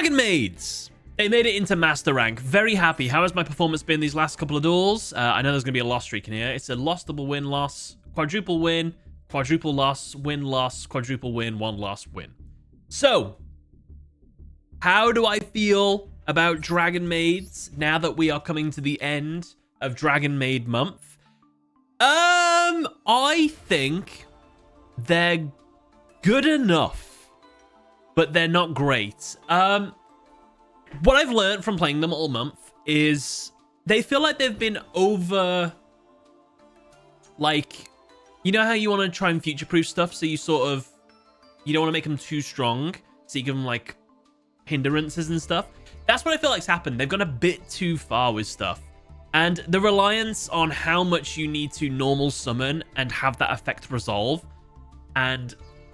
Dragonmaids. They made it into master rank. Very happy. How has my performance been these last couple of duels? I know there's going to be a loss streak in here. It's a loss, double win, loss, quadruple win, quadruple loss, win, loss, quadruple win, one loss, win. So, how do I feel about Dragonmaids now that we are coming to the end of Dragonmaid month? I think they're good enough, but they're not great. What I've learned from playing them all month is they feel like they've been over, like, you know how you want to try and future-proof stuff, so you don't want to make them too strong, so you give them, like, hindrances and stuff. That's what I feel like's happened. They've gone a bit too far with stuff. And the reliance on how much you need to normal summon and have that effect resolve, and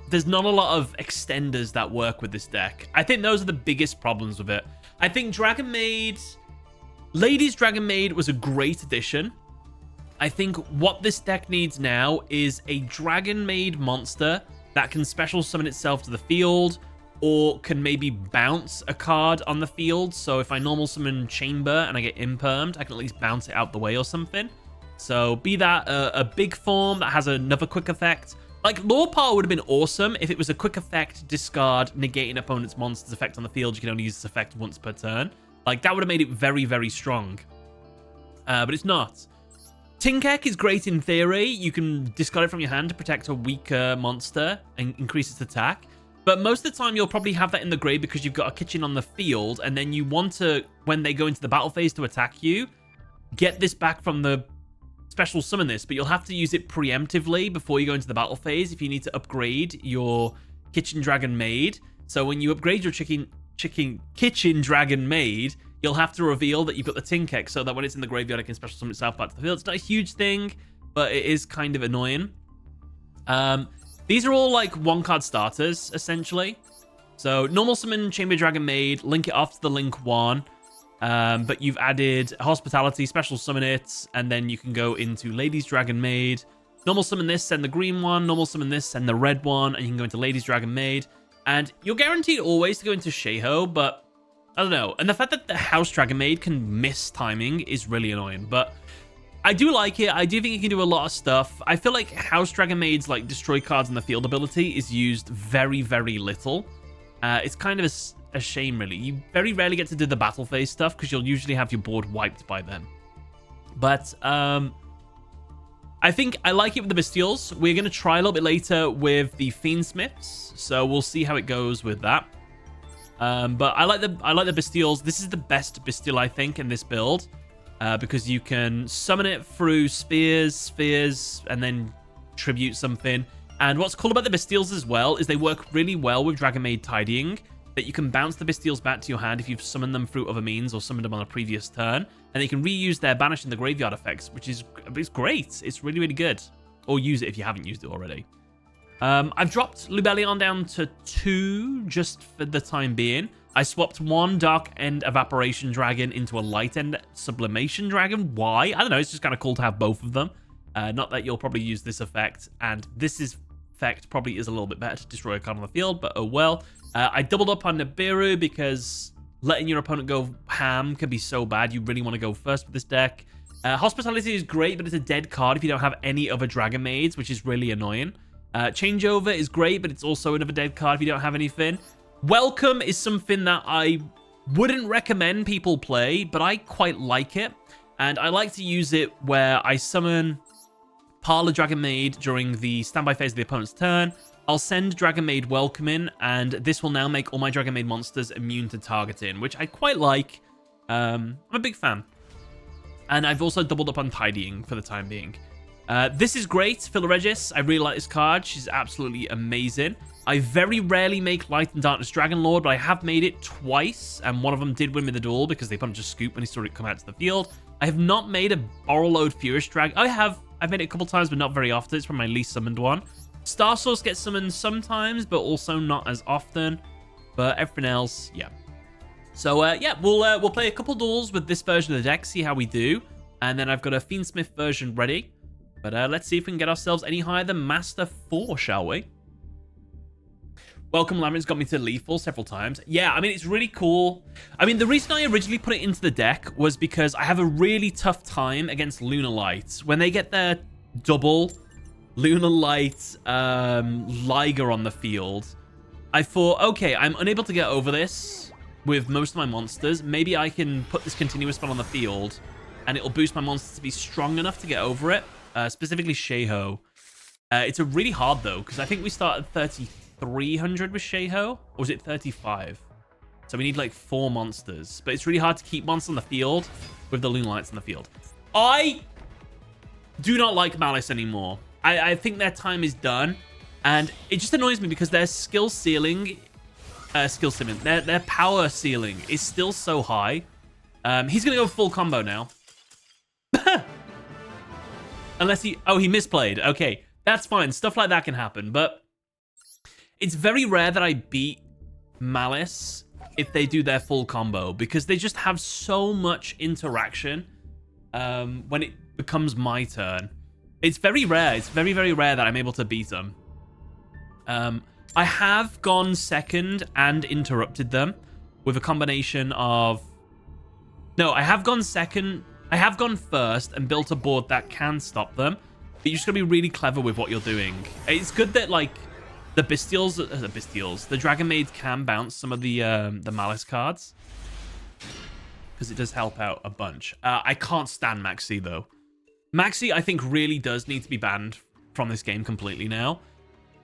there's not a lot of extenders that work with this deck. I think those are the biggest problems with it. I think Ladies Dragonmaid was a great addition. I think what this deck needs now is a Dragonmaid monster that can special summon itself to the field, or can maybe bounce a card on the field. So if I normal summon Chamber and I get impermed, I can at least bounce it out the way or something. So be that a big form that has another quick effect. Like, Lore Power would have been awesome if it was a quick effect, discard, negate an opponent's monster's effect on the field. You can only use this effect once per turn. Like, that would have made it very, very strong. But it's not. Tinkek is great in theory. You can discard it from your hand to protect a weaker monster and increase its attack. But most of the time, you'll probably have that in the grave because you've got a kitchen on the field, and then you want to, when they go into the battle phase to attack you, get this back from the special summon this, but you'll have to use it preemptively before you go into the battle phase if you need to upgrade your Kitchen Dragonmaid. So when you upgrade your Kitchen Dragonmaid, you'll have to reveal that you've got the Tinkek so that when it's in the graveyard, it can special summon itself back to the field. It's not a huge thing, but it is kind of annoying. These are all like one-card starters, essentially. So normal summon Chamber Dragonmaid, link it off to the link 1. But you've added Hospitality, special summon it, and then you can go into Ladies Dragonmaid. Normal summon this, send the green one. Normal summon this, send the red one. And you can go into Ladies Dragonmaid. And you're guaranteed always to go into Sheho, but I don't know. And the fact that the House Dragonmaid can miss timing is really annoying. But I do like it. I do think it can do a lot of stuff. I feel like House Dragonmaid's like destroy cards in the field ability is used very, very little. It's kind of a shame, really. You very rarely get to do the battle phase stuff because you'll usually have your board wiped by then. But I think I like it with the Bestials. We're going to try a little bit later with the Fiendsmiths, so we'll see how it goes with that. But I like the Bestials. This is the best Bestial, I think, in this build because you can summon it through spheres, and then tribute something. And what's cool about the Bestials as well is they work really well with Dragonmaid Tidying, that you can bounce the Bestials back to your hand if you've summoned them through other means or summoned them on a previous turn. And they can reuse their Banish in the Graveyard effects, which is great. It's really, really good. Or use it if you haven't used it already. I've dropped Lubellion down to 2 just for the time being. I swapped one Dark End Evaporation Dragon into a Light End Sublimation Dragon. Why? I don't know. It's just kind of cool to have both of them. Not that you'll probably use this effect. And this effect probably is a little bit better to destroy a card on the field, but oh well. I doubled up on Nibiru because letting your opponent go ham can be so bad. You really want to go first with this deck. Hospitality is great, but it's a dead card if you don't have any other Dragonmaids, which is really annoying. Changeover is great, but it's also another dead card if you don't have anything. Welcome is something that I wouldn't recommend people play, but I quite like it. And I like to use it where I summon Parlor Dragonmaid during the standby phase of the opponent's turn. I'll send Dragonmaid Welcome in, and this will now make all my Dragonmaid monsters immune to targeting, which I quite like. I'm a big fan. And I've also doubled up on Tidying for the time being. This is great, Philoregis. I really like this card. She's absolutely amazing. I very rarely make Light and Darkness Dragon Lord, but I have made it twice, and one of them did win me the duel because the opponent just scooped when he saw it come out to the field. I have not made a Borrowload Furious Dragon. I've made it a couple times, but not very often. It's probably my least summoned one. Star Source gets summoned sometimes, but also not as often. But everything else, yeah. So, yeah, we'll play a couple duels with this version of the deck, see how we do. And then I've got a Fiendsmith version ready. But let's see if we can get ourselves any higher than Master 4, shall we? Welcome Labyrinth's got me to lethal several times. Yeah, I mean, it's really cool. I mean, the reason I originally put it into the deck was because I have a really tough time against Lunar Light. When they get their double Lunar Light Liger on the field, I thought, okay, I'm unable to get over this with most of my monsters. Maybe I can put this continuous spell on the field, and it'll boost my monsters to be strong enough to get over it. Specifically Shayho. It's a really hard, though, because I think we start at 3,300 with Shayho, or was it 35? So we need like 4 monsters, but it's really hard to keep monsters on the field with the Lunar Lights on the field. I do not like Malice anymore. I think their time is done, and it just annoys me because their skill ceiling, their power ceiling is still so high. He's gonna go full combo now. Unless he misplayed. Okay, that's fine. Stuff like that can happen, but it's very rare that I beat Malice if they do their full combo, because they just have so much interaction when it becomes my turn. It's very rare. It's very, very rare that I'm able to beat them. I have gone second and interrupted them with a combination of... No, I have gone second. I have gone first and built a board that can stop them. But you just gotta be really clever with what you're doing. It's good that, like, the Dragonmaids can bounce some of the Malice cards, because it does help out a bunch. I can't stand Maxi, though. Maxi, I think, really does need to be banned from this game completely now.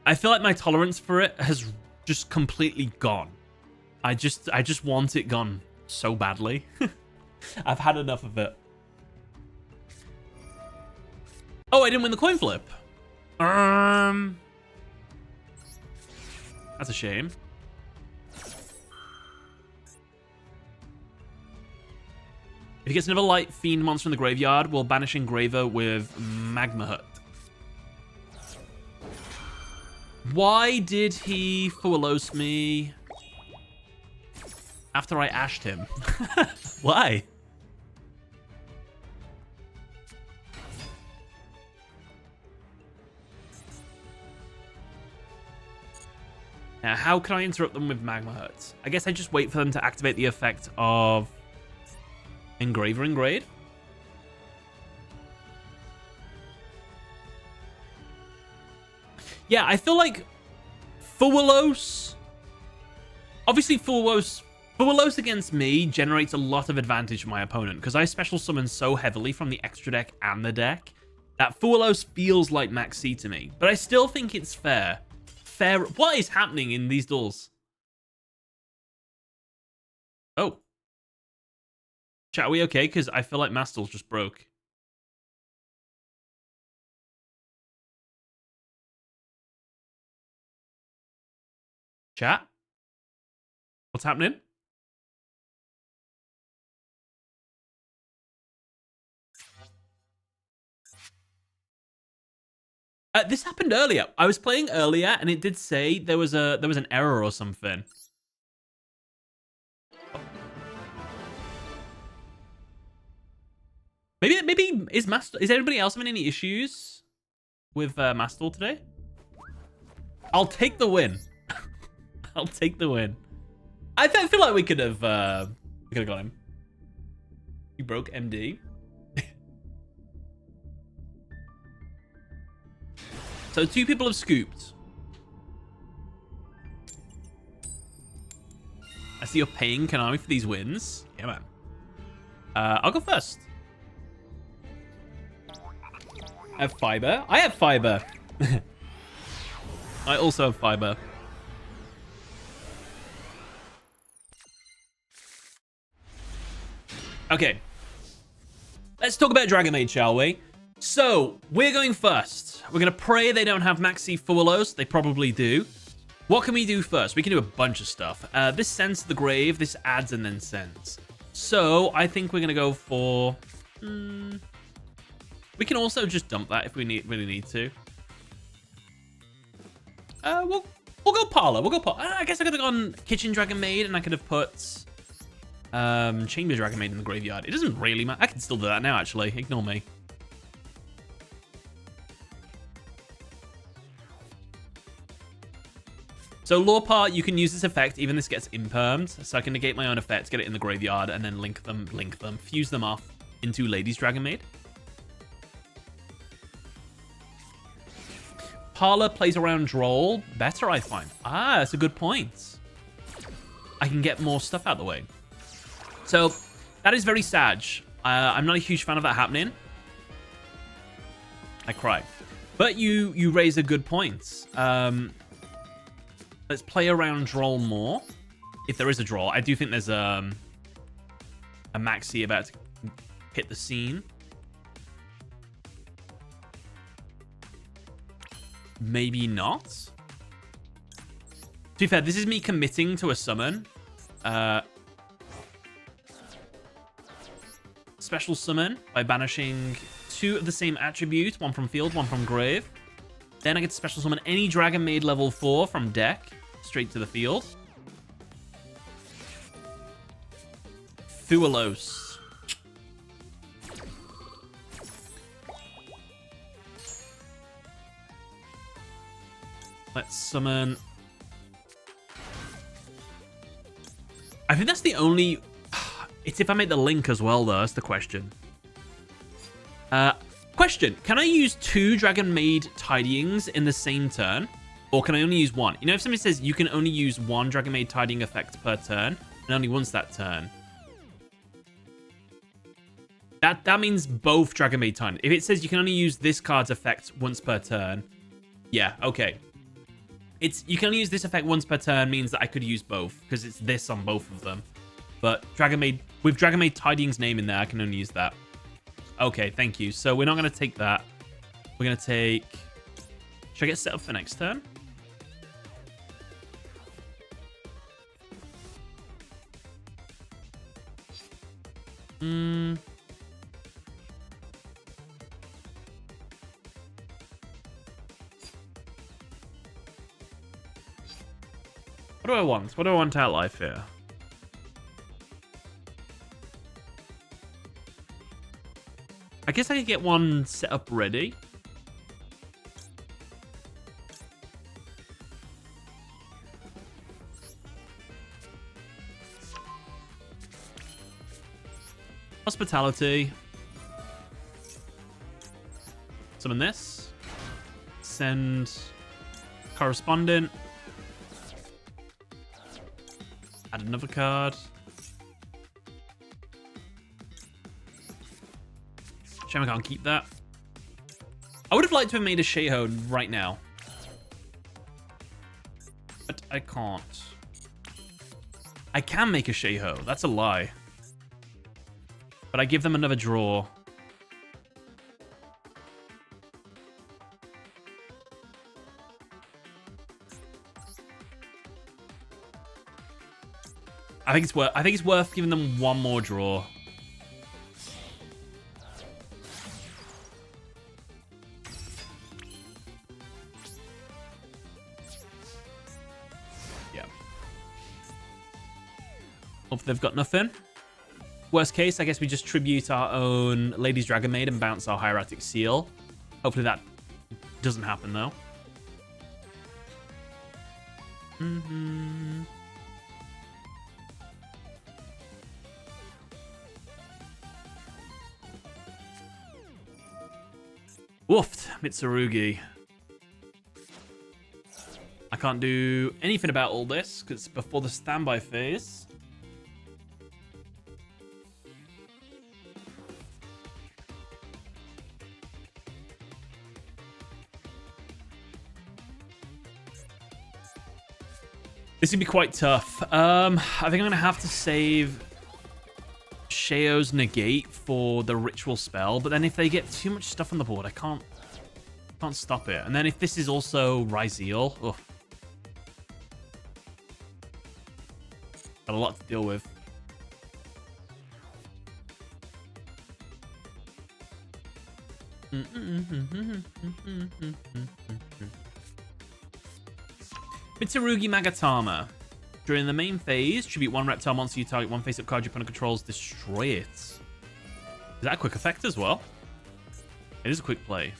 I feel like my tolerance for it has just completely gone. I just want it gone so badly. I've had enough of it. Oh, I didn't win the coin flip. That's a shame. If he gets another light fiend monster in the graveyard, we'll banish Engraver with Magma Hut. Why did he Fualos me after I ashed him? Why? Now, how can I interrupt them with Magma Hut? I guess I just wait for them to activate the effect of Engraver Engrade. Yeah, I feel like Fualos... Obviously, Fualos against me generates a lot of advantage for my opponent, because I special summon so heavily from the extra deck and the deck that Fualos feels like Max C to me. But I still think it's fair. What is happening in these duels? Oh. Chat, are we okay? Because I feel like Mastel's just broke. Chat? What's happening? This happened earlier. I was playing earlier, and it did say there was an error or something. Maybe is anybody else having any issues with Mastel today? I'll take the win. I'll take the win. I feel like we could have got him. You broke MD. So 2 people have scooped. I see you're paying Konami for these wins. Yeah, man. I'll go first. I have fiber. I have fiber. I also have fiber. Okay. Let's talk about Dragonmaid, shall we? So, we're going first. We're going to pray they don't have Maxi Fualos. They probably do. What can we do first? We can do a bunch of stuff. This sends to the grave. This adds and then sends. So, I think we're going to go for... We can also just dump that if we really need to. We'll go Parlor. We'll go Parlor. I guess I could have gone Kitchen Dragonmaid, and I could have put Chamber Dragonmaid in the graveyard. It doesn't really matter. I can still do that now, actually. Ignore me. So lore part, you can use this effect, even this gets impermed. So I can negate my own effect, get it in the graveyard, and then link them, fuse them off into Lady's Dragonmaid. Parlor plays around Droll better, I find. Ah, that's a good point. I can get more stuff out of the way. So that is very sad. I'm not a huge fan of that happening. I cry. But you raise a good point. Let's play around Droll more. If there is a Droll. I do think there's a Maxi about to hit the scene. Maybe not. To be fair, this is me committing to a summon. Special summon by banishing 2 of the same attribute, 1 from field, 1 from grave. Then I get to special summon any Dragonmaid level 4 from deck straight to the field. Thualos. Let's summon. I think that's the only. It's if I make the link as well, though. That's the question. Question. Can I use 2 Dragonmaid Tidyings in the same turn? Or can I only use 1? You know, if somebody says you can only use 1 Dragonmaid Tidying effect per turn, and only once that turn. That means both Dragonmaid Tidying. If it says you can only use this card's effect once per turn, yeah, okay. You can only use this effect once per turn means that I could use both, because it's this on both of them. But with Dragonmaid Tidying's name in there, I can only use that. Okay, thank you. So we're not going to take that. We're going to take... Should I get set up for next turn? What do I want? What do I want out life here? I guess I could get one set up ready. Hospitality. Summon this. Send correspondent. Add another card. Shame I can't keep that. I would have liked to have made a Sheho right now. But I can't. I can make a Sheho. That's a lie. But I give them another draw. I think it's worth giving them one more draw. Yeah. Hope they've got nothing. Worst case, I guess we just tribute our own Lady's Dragonmaid and bounce our Hieratic Seal. Hopefully that doesn't happen, though. Woofed, Mitsurugi. I can't do anything about all this because it's before the standby phase. This is gonna be quite tough. I think I'm gonna have to save Sheo's negate for the ritual spell, but then if they get too much stuff on the board, I can't stop it. And then if this is also Ryzeal, ugh. Got a lot to deal with. Mitsurugi Magatama. During the main phase, tribute 1 reptile monster you target, 1 face-up card your opponent controls, destroy it. Is that a quick effect as well? It is a quick play.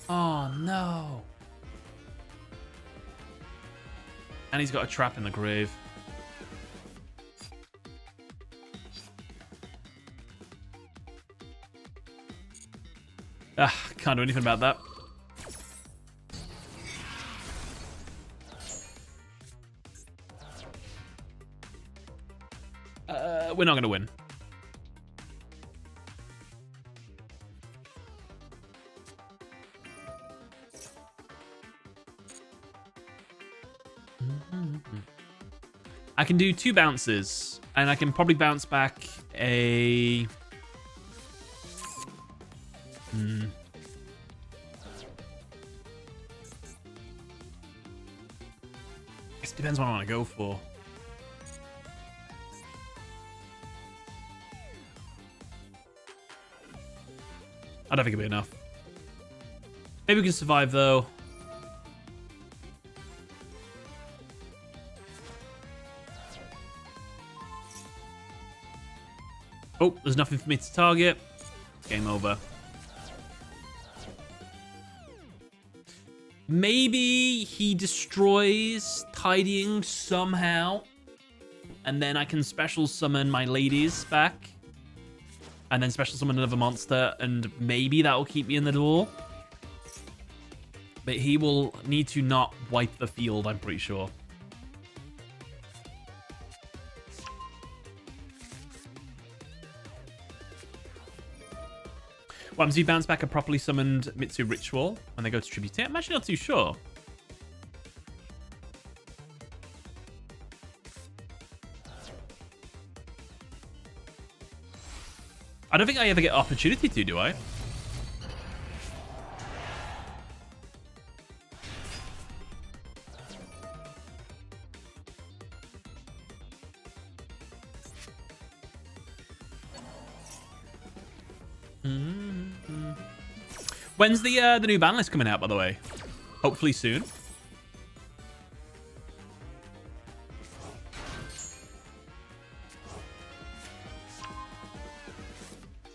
Oh, no. And he's got a trap in the grave. Can't do anything about that. We're not going to win. I can do 2 bounces, and I can probably bounce back a... It depends what I want to go for. I don't think it'll be enough. Maybe we can survive, though. Oh, there's nothing for me to target. Game over. Maybe he destroys Tidying somehow. And then I can special summon my ladies back. And then special summon another monster. And maybe that will keep me in the duel. But he will need to not wipe the field, I'm pretty sure. What happens if you bounce back a properly summoned Mitsu Ritual when they go to Tribute? I'm actually not too sure. I don't think I ever get opportunity to, do I? When's the new Banlist coming out, by the way? Hopefully soon.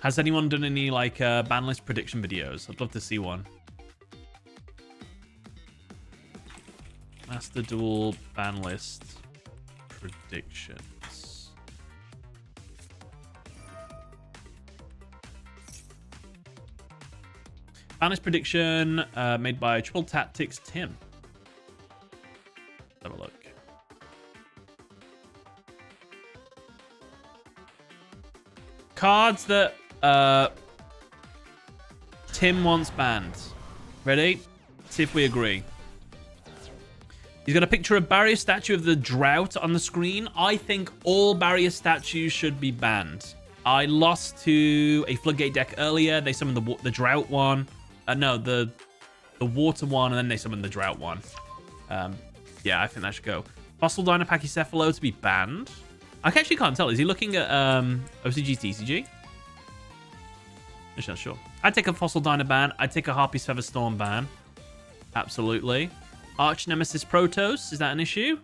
Has anyone done any like Banlist prediction videos? I'd love to see one. Master Duel Banlist predictions. Banlist prediction made by Triple Tactics Tim. Let's have a look. Cards that Tim wants banned. Ready? See if we agree. He's got a picture of barrier statue of the drought on the screen. I think all barrier statues should be banned. I lost to a floodgate deck earlier. They summoned the drought one. No, the water one, and then they summoned the drought one. Yeah, I think that should go. Fossil Dino Pachycephalo to be banned. I actually can't tell. Is he looking at OCG, TCG? I'm just not sure. I'd take a Fossil Dino ban. I'd take a Harpy's Featherstorm ban. Absolutely. Arch Nemesis Protoss. Is that an issue?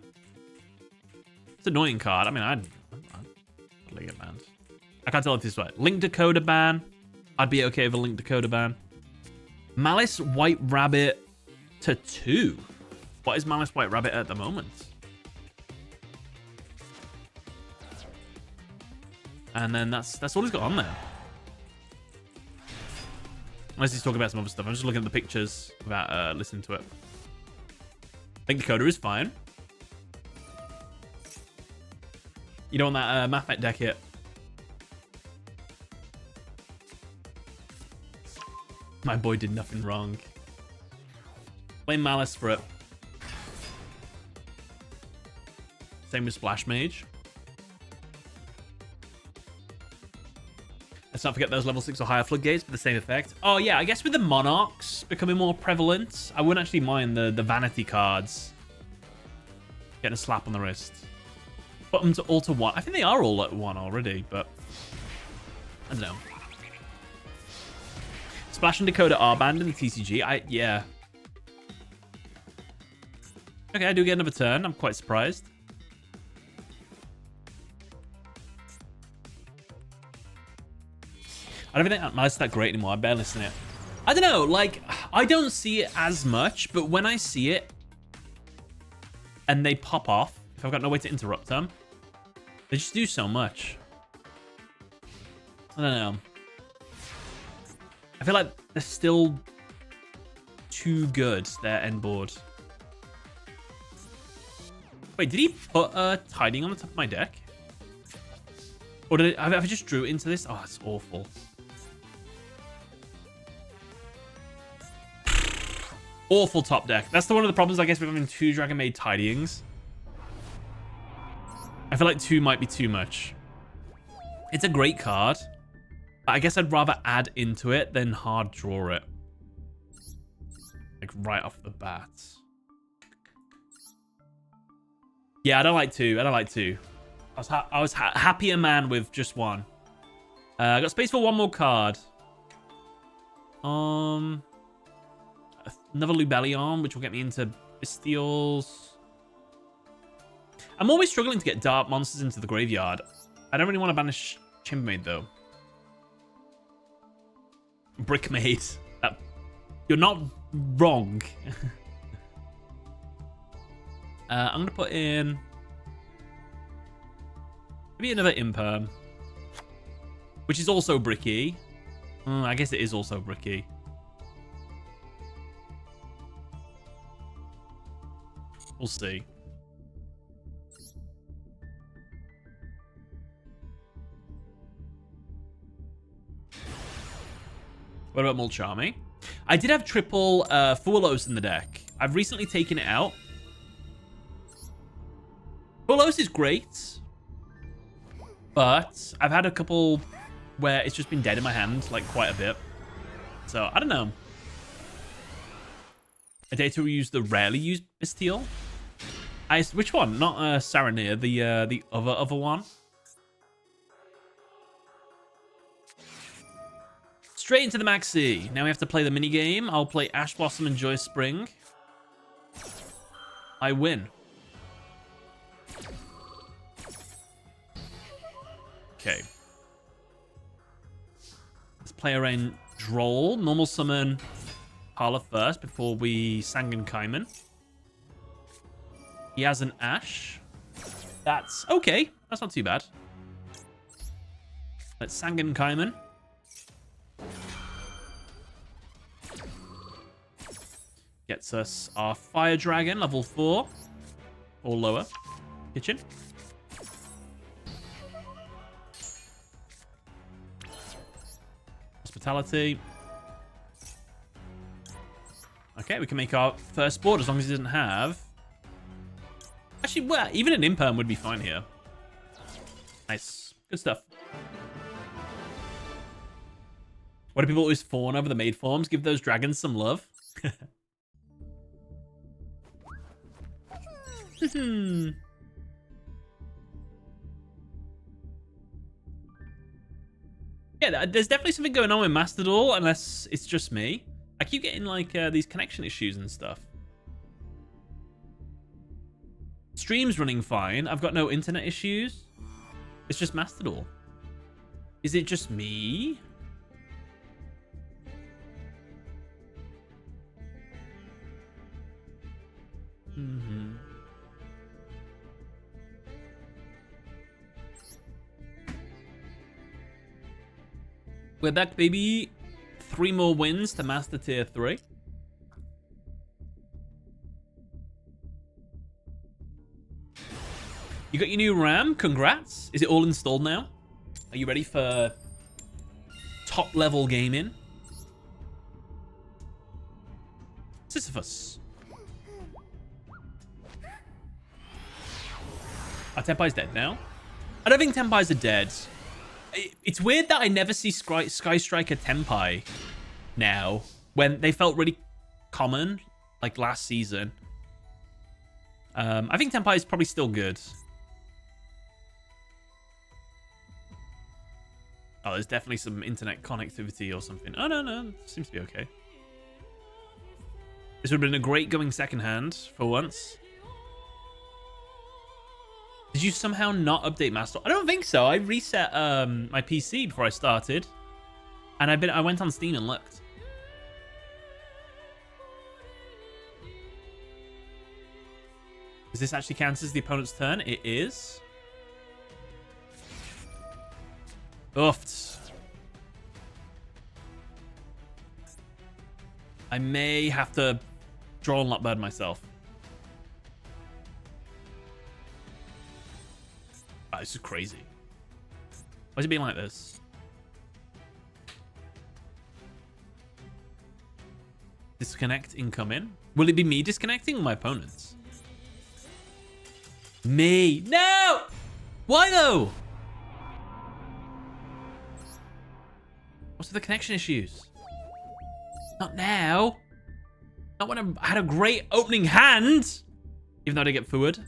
It's an annoying card. I mean, I'd let it get banned. I can't tell if this is right. Link Decoder ban. I'd be okay with a Link Decoder ban. Malice White Rabbit to 2. What is Malice White Rabbit at the moment? And then that's all he's got on there. Unless he's talking about some other stuff. I'm just looking at the pictures without listening to it. Link Decoder is fine. You don't want that Mathmet deck hit. My boy did nothing wrong. Blame Malice for it. Same with Splash Mage. Let's not forget those level 6 or higher floodgates for the same effect. Oh yeah, I guess with the Monarchs becoming more prevalent, I wouldn't actually mind the vanity cards getting a slap on the wrist. Put them to all to 1. I think they are all at 1 already, but I don't know. Splash and Dakota are banned in the TCG. Yeah. Okay, I do get another turn. I'm quite surprised. I don't think Malice is that great anymore. I barely listen to it. I don't know. Like, I don't see it as much, but when I see it, and they pop off, if I've got no way to interrupt them, they just do so much. I don't know. I feel like they're still too good, their end board. Wait, did he put tiding on the top of my deck? Or did I just drew into this? Oh, that's awful. Awful top deck. That's one of the problems, I guess, with having 2 Dragonmaid tidyings. I feel like 2 might be too much. It's a great card. But I guess I'd rather add into it than hard draw it. Like, right off the bat. Yeah, I don't like 2. I don't like 2. I was happier man with just 1. I got space for 1 more card. Another Lubellion, which will get me into Bestials. I'm always struggling to get dark monsters into the graveyard. I don't really want to banish Chambermaid, though. Brickmaid. You're not wrong. I'm going to put in maybe another Imperm, which is also bricky. I guess it is also bricky. We'll see. What about Mulcharmy? I did have triple Fualos in the deck. I've recently taken it out. Fualos is great, but I've had a couple where it's just been dead in my hand, like, quite a bit. So, I don't know. A data we use the rarely used Bestial. Which one? Not Saranir, the other one. Straight into the maxi. Now we have to play the mini game. I'll play Ash Blossom and Joyous Spring. I win. Okay. Let's play around Droll. Normal summon Hala first before we Sangan Kaiman. He has an Ash. That's okay. That's not too bad. Let's Sangan Kaiman. Gets us our Fire Dragon, level 4. Or lower. Kitchen. Hospitality. Okay, we can make our first board as long as he doesn't have... Actually, well, even an Imperm would be fine here. Nice. Good stuff. What do people always fawn over the maid forms? Give those dragons some love. Yeah, there's definitely something going on with Master Duel, unless it's just me. I keep getting, like, these connection issues and stuff. Stream's running fine. I've got no internet issues. It's just Master Duel. Is it just me? We're back, baby. 3 more wins to master tier 3. You got your new RAM? Congrats. Is it all installed now? Are you ready for top level gaming? Sisyphus. Our Tempai's dead now. I don't think Tempai's are dead. It's weird that I never see Sky Striker Tempai now, when they felt really common, like last season. I think Tempai is probably still good. Oh, there's definitely some internet connectivity or something. Oh, no. Seems to be okay. This would have been a great going second hand for once. Did you somehow not update Master? I don't think so. I reset my PC before I started, and I went on Steam and looked. Is this actually counts as the opponent's turn? It is. Oofed. I may have to draw and Lockbird myself. Oh, this is crazy. Why is it being like this? Disconnect incoming. Will it be me disconnecting or my opponents? Me. No! Why though? What's with the connection issues? Not now. Not when I had a great opening hand. Even though I did get forward.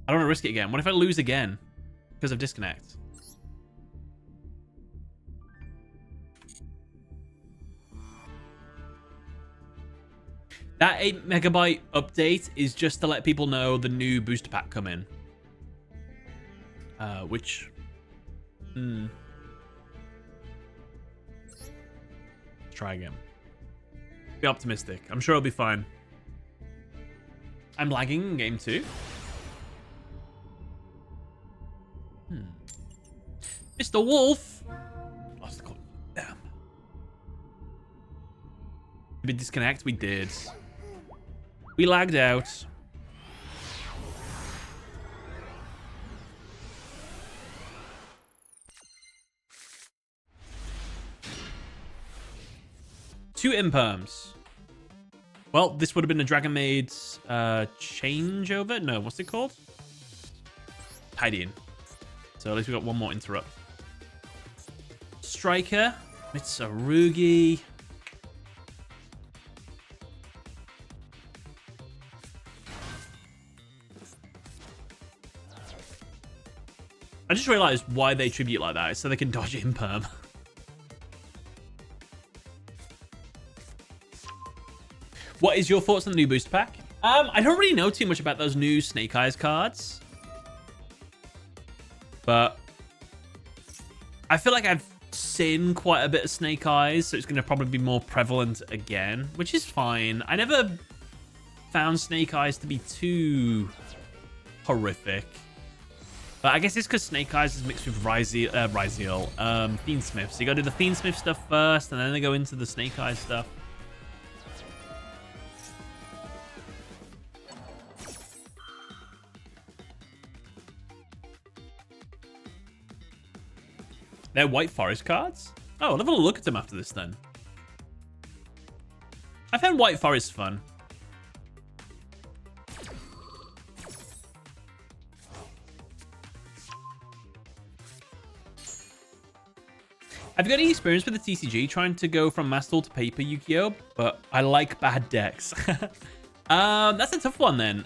I don't want to risk it again. What if I lose again? Because of disconnect. That 8 megabyte update is just to let people know the new booster pack come in. Which... Let's try again. Be optimistic. I'm sure it'll be fine. I'm lagging in game 2. Mr. Wolf. Lost the call. Damn. Did we disconnect? We did. We lagged out. Two imperms. Well, this would have been a Dragonmaid changeover. No, what's it called? Tidying. So at least we got one more interrupt. Striker. Mitsurugi. I just realized why they tribute like that. It's so they can dodge imperm. What is your thoughts on the new booster pack? I don't really know too much about those new Snake Eyes cards. But I feel like I've seen quite a bit of Snake Eyes, so it's going to probably be more prevalent again, which is fine. I never found Snake Eyes to be too horrific. But I guess it's because Snake Eyes is mixed with Fiendsmith. So you got to do the Fiendsmith stuff first, and then they go into the Snake Eyes stuff. They're White Forest cards? Oh, I'll have a look at them after this then. I found White Forest fun. I've got any experience with the TCG trying to go from Master to paper Yu-Gi-Oh, but I like bad decks. That's a tough one then.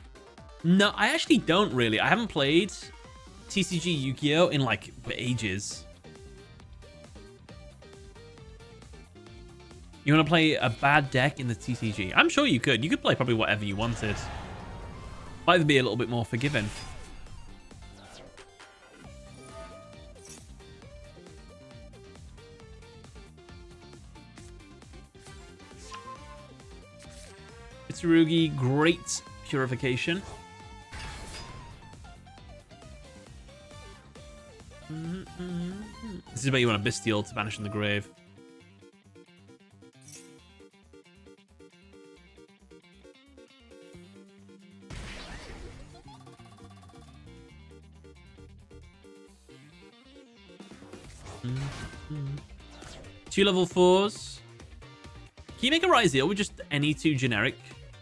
No, I actually don't really. I haven't played TCG Yu-Gi-Oh in like ages. You want to play a bad deck in the TCG? I'm sure you could. You could play probably whatever you wanted. Might even be a little bit more forgiving. Mitsurugi, great purification. This is where you want a Bestial to banish from the grave. Two level 4s. Can you make a Ryzeal with just any two generic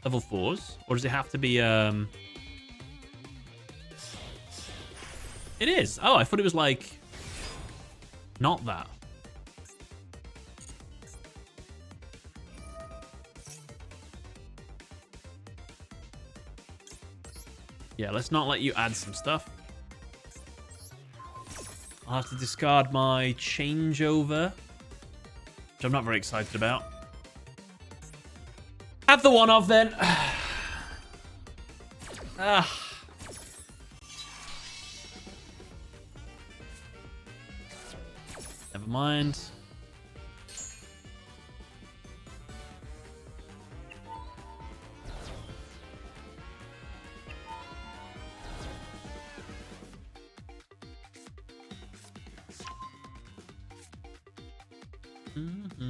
level 4s? Or does it have to be... It is. Oh, I thought it was like... Not that. Yeah, let's not let you add some stuff. I'll have to discard my changeover, which I'm not very excited about. Have the one of then. Never mind. And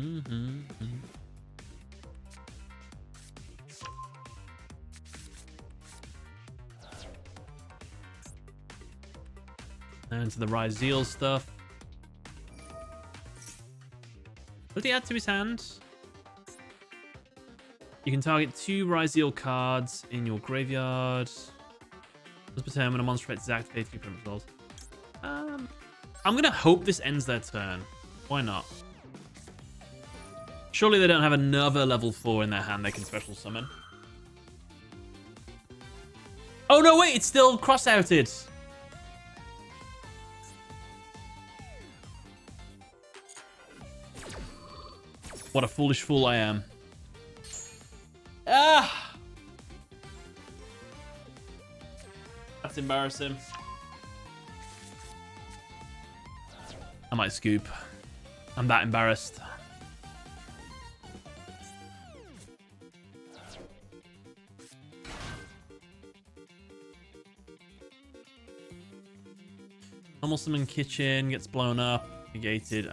to the Ryzeal stuff. What did he add to his hand? You can target 2 Ryzeal cards in your graveyard. Let's pretend when a monster effect is activated, you put them results. I'm gonna hope this ends their turn. Why not? Surely they don't have another level 4 in their hand they can special summon. Oh no, wait, it's still cross-outed. What a foolish fool I am. Ah! That's embarrassing. I might scoop. I'm that embarrassed. Normal summon kitchen gets blown up, negated.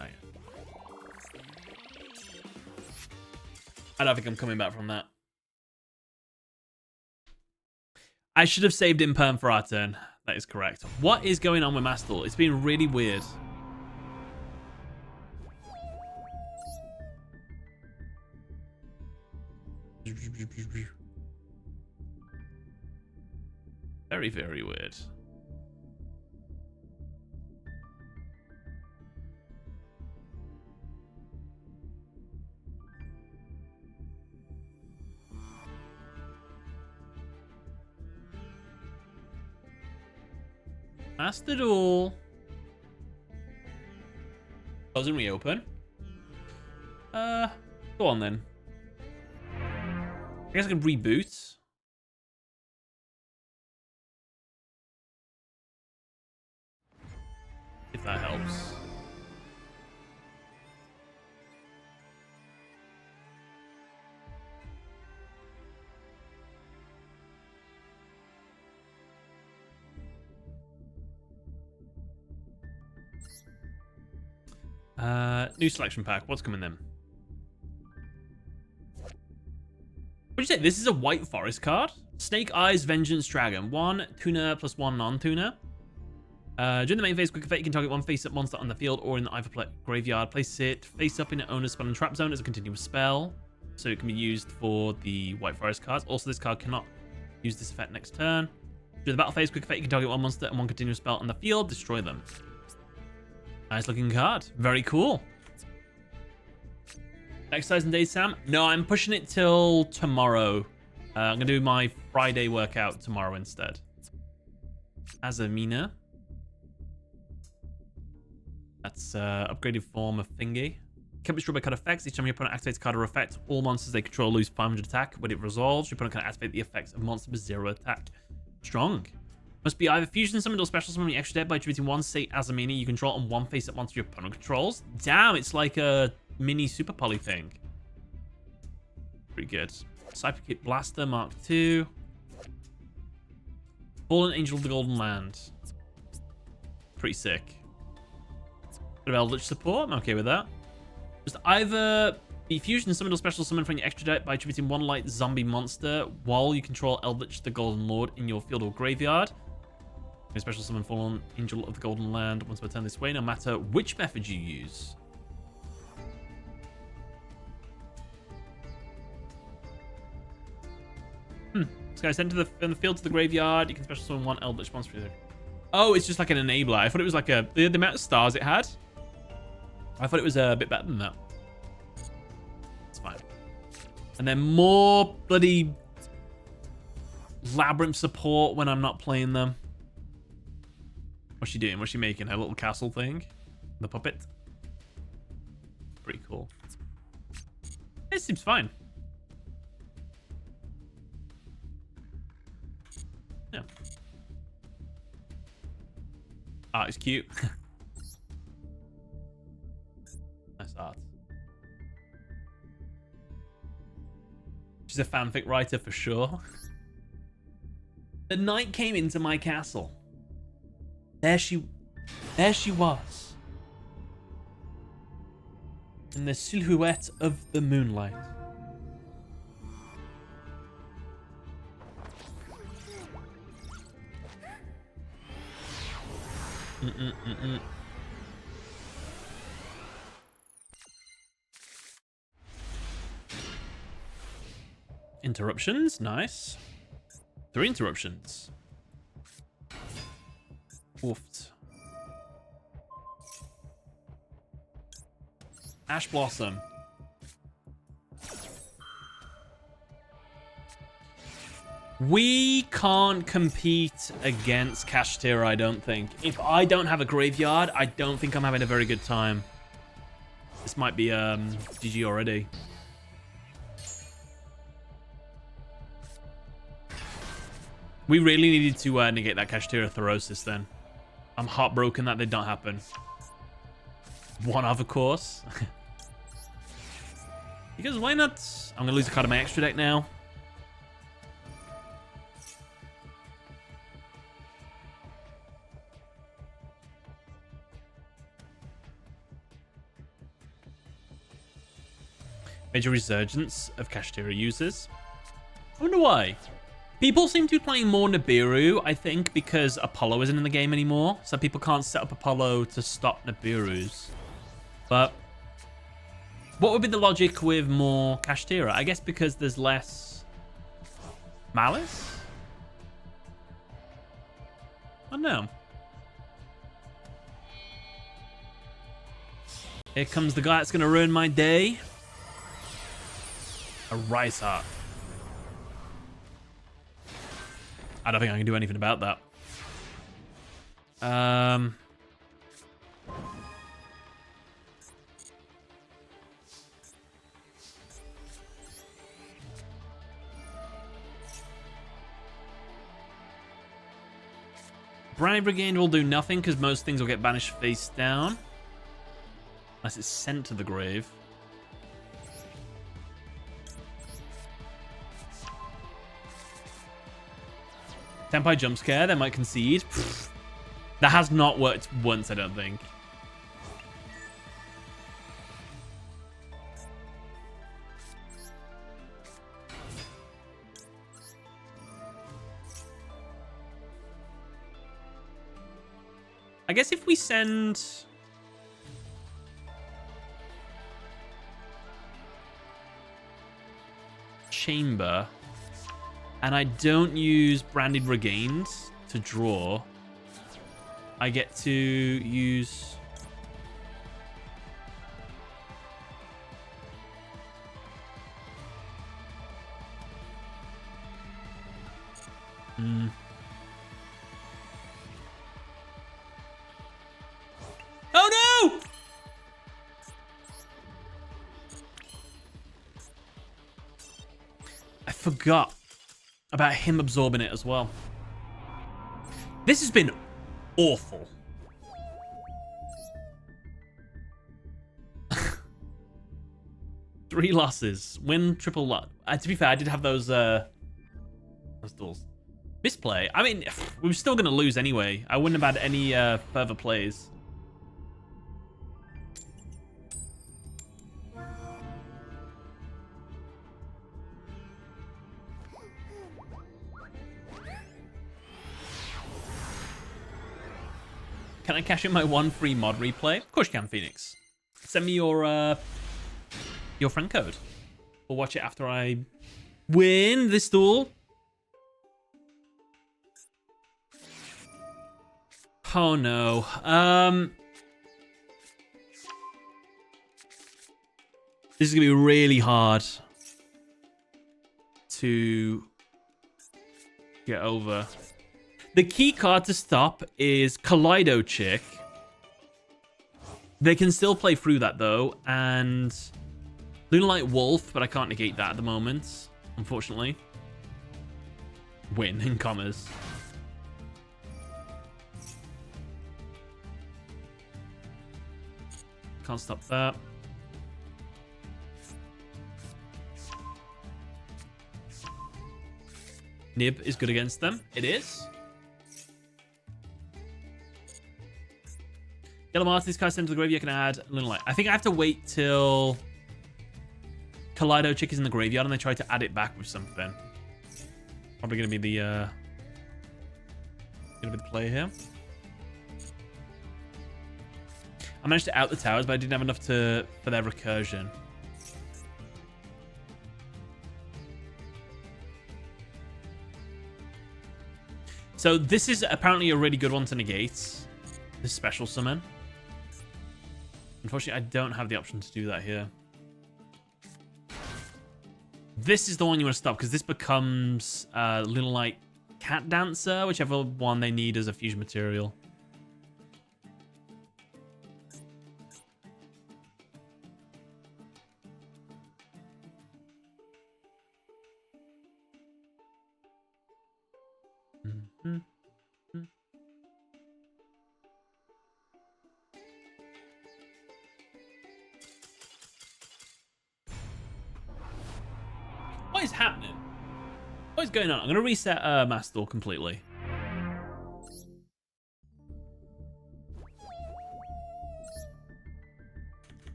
I don't think I'm coming back from that. I should have saved Imperm for our turn. That is correct. What is going on with Mastel? It's been really weird. Very, very weird. Master Duel. Close and reopen. Go on then. I guess I can reboot. If that helps. New selection pack. What's coming then? What'd you say? This is a White Forest card. Snake Eyes Vengeance Dragon. 1 tuner plus 1 non-tuner. During the main phase, quick effect, you can target 1 face-up monster on the field or in the Iverplay graveyard. Place it face-up in an owner's spell and trap zone as a continuous spell. So it can be used for the White Forest cards. Also, this card cannot use this effect next turn. During the battle phase, quick effect, you can target 1 monster and 1 continuous spell on the field. Destroy them. Nice looking card. Very cool. Exercise and days, Sam? No, I'm pushing it till tomorrow. I'm going to do my Friday workout tomorrow instead. Azamina. That's upgraded form of thingy. Can't be destroyed by card effects. Each time your opponent activates a card or effect, all monsters they control lose 500 attack. When it resolves, your opponent can activate the effects of monster with 0 attack. Strong. Must be either fusion summoned or special summoned extra deck by attributing 1 Say Azamina you control and 1 face-up monster your opponent controls. Damn, it's like a mini Super Poly thing. Pretty good. Cyberkit Blaster Mark II. Fallen Angel of the Golden Land. Pretty sick. Bit of Eldritch support. I'm okay with that. Just either be fusion summoned or special summoned from your extra deck by attributing 1 light zombie monster while you control Eldritch the Golden Lord in your field or graveyard. You special summon Fallen Angel of the Golden Land once per turn this way, no matter which method you use. This guy sent to the field to the graveyard. You can special summon 1 Eldritch monster. Oh, it's just like an enabler. I thought it was like the amount of stars it had. I thought it was a bit better than that. It's fine. And then more bloody Labyrinth support when I'm not playing them. What's she doing? What's she making? Her little castle thing? The puppet? Pretty cool. It seems fine. Yeah. Art is cute. Nice art. She's a fanfic writer for sure. The knight came into my castle. There she was. In the silhouette of the moonlight. Interruptions, nice. 3 interruptions. Woofed. Ash Blossom. We can't compete against Kashtira, I don't think. If I don't have a graveyard, I don't think I'm having a very good time. This might be GG already. We really needed to negate that Kashtira Thorasis then. I'm heartbroken that did not happen. One other course. Because why not? I'm going to lose a card of my extra deck now. Major resurgence of Kashtira users. I wonder why. People seem to be playing more Nibiru, I think, because Apollo isn't in the game anymore. So people can't set up Apollo to stop Nibirus. But what would be the logic with more Kashtira? I guess because there's less Malice? I don't know. Here comes the guy that's going to ruin my day. A Rice Heart. I don't think I can do anything about that. Brownie Brigade will do nothing because most things will get banished face down. Unless it's sent to the grave. Senpai jump scare, they might concede. That has not worked once, I don't think. I guess if we send... Chamber... and I don't use Branded Regained to draw, I get to use... Oh no! I forgot about him absorbing it as well. This has been awful. Three losses. Win triple lot. To be fair, I did have those duels. Misplay. I mean, we were still going to lose anyway. I wouldn't have had any further plays. Can I cash in my one free mod replay? Of course you can, Phoenix. Send me your friend code. We'll watch it after I win this duel. Oh no. This is gonna be really hard to get over. The key card to stop is Kaleido Chick. They can still play through that though, and Lunalight Wolf, but I can't negate that at the moment, unfortunately. Win in commas. Can't stop that. Nib is good against them. It is. Yellow Martyr, this card sent to the graveyard, you can add a little light. I think I have to wait till Kaleido Chick is in the graveyard and they try to add it back with something. Probably gonna be the play here. I managed to out the towers, but I didn't have enough for their recursion. So this is apparently a really good one to negate this special summon. Unfortunately, I don't have the option to do that here. This is the one you want to stop because this becomes Little Light Cat Dancer, whichever one they need as a fusion material. What is happening? What is going on? I'm going to reset Master Duel completely.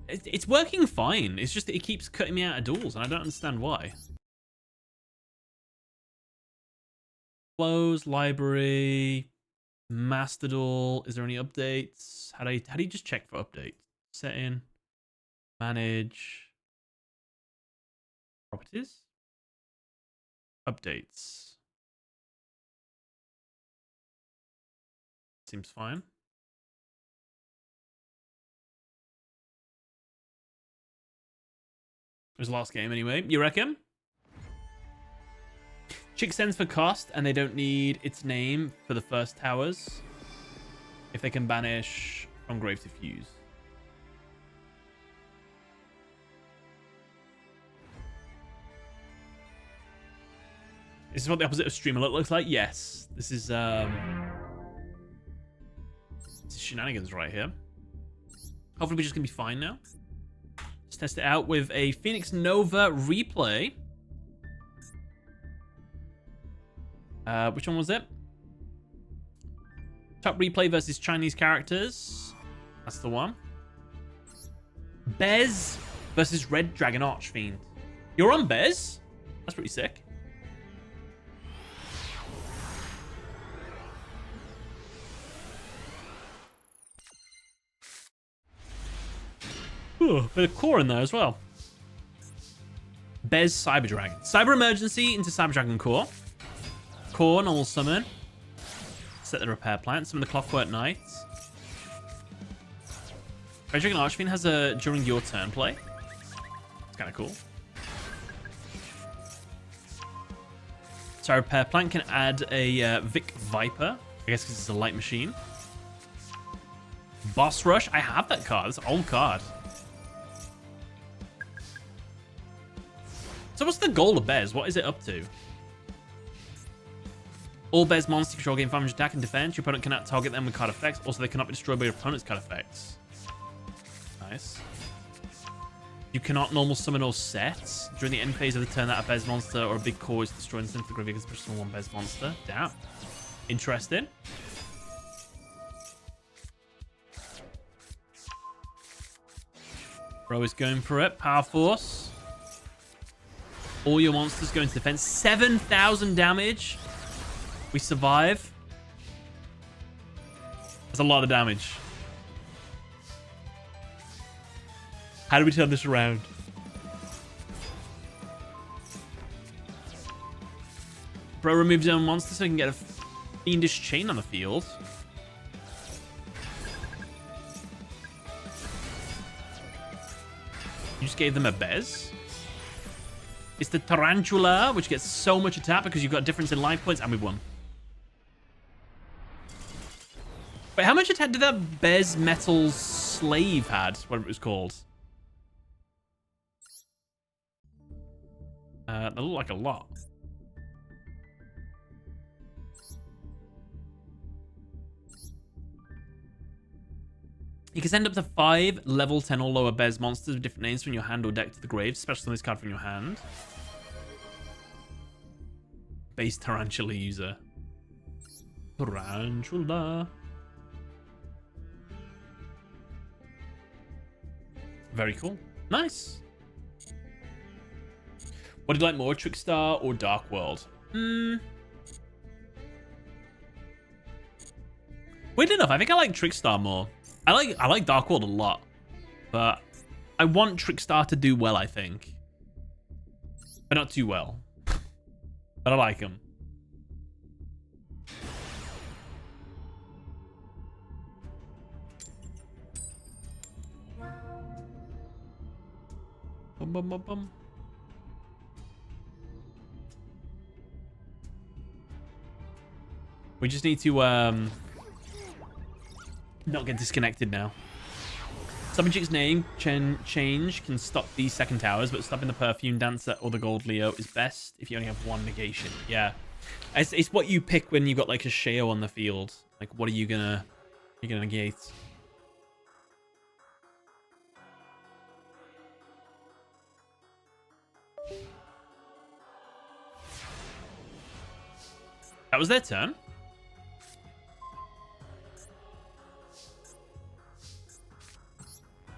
It's working fine. It's just that it keeps cutting me out of duels, and I don't understand why. Close, library, Master Duel. Is there any updates? How do you just check for updates? Setting, manage, properties, updates. Seems fine. It was the last game anyway. You reckon? Chick sends for cost, and they don't need its name for the first towers. If they can banish from grave to fuse. This is what the opposite of stream alert looks like. Yes, this is shenanigans right here. Hopefully we're just gonna be fine now. Let's test it out with a Phoenix Nova replay. Which one was it? Top replay versus Chinese characters. That's the one. Bez versus Red Dragon Archfiend. You're on Bez? That's pretty sick. Ooh, bit of core in there as well. Bez Cyber Dragon. Cyber Emergency into Cyber Dragon Core. Core, normal summon. Set the repair plant. Summon the Clockwork Knight. Red Dragon Archfiend has a during your turn play. It's kind of cool. So repair plant can add a Vic Viper. I guess because it's a light machine. Boss Rush. I have that card. It's an old card. So what's the goal of Bez? What is it up to? All Bez monsters control gain 500 attack and defense. Your opponent cannot target them with card effects. Also, they cannot be destroyed by your opponent's card effects. Nice. You cannot normal summon or set. During the end phase of the turn that a Bez monster or a big core is destroyed and sent to the graveyard against one Bez monster. Damn. Interesting. Bro is going for it. Power Force. All your monsters go into defense. 7,000 damage. We survive. That's a lot of damage. How do we turn this around? Bro removes his own monster so he can get a fiendish chain on the field. You just gave them a Bez. It's the Tarantula, which gets so much attack because you've got a difference in life points, and we won. Wait, how much attack did that Bez Metal Slave had, whatever it was called? That looked like a lot. You can send up to 5 level 10 or lower Bez monsters with different names from your hand or deck to the grave, especially on this card from your hand. Base Tarantula user. Tarantula. Very cool. Nice. What do you like more, Trickstar or Dark World? Weird enough, I think I like Trickstar more. I like Dark World a lot, but I want Trickstar to do well, I think. But not too well. But I like him. Bum, bum, bum, bum. We just need to not get disconnected now. Subject's name change can stop these second towers, but stopping the Perfume Dancer or the Gold Leo is best if you only have one negation. Yeah, it's what you pick when you've got like a Sheo on the field. Like, what are you gonna negate? That was their turn.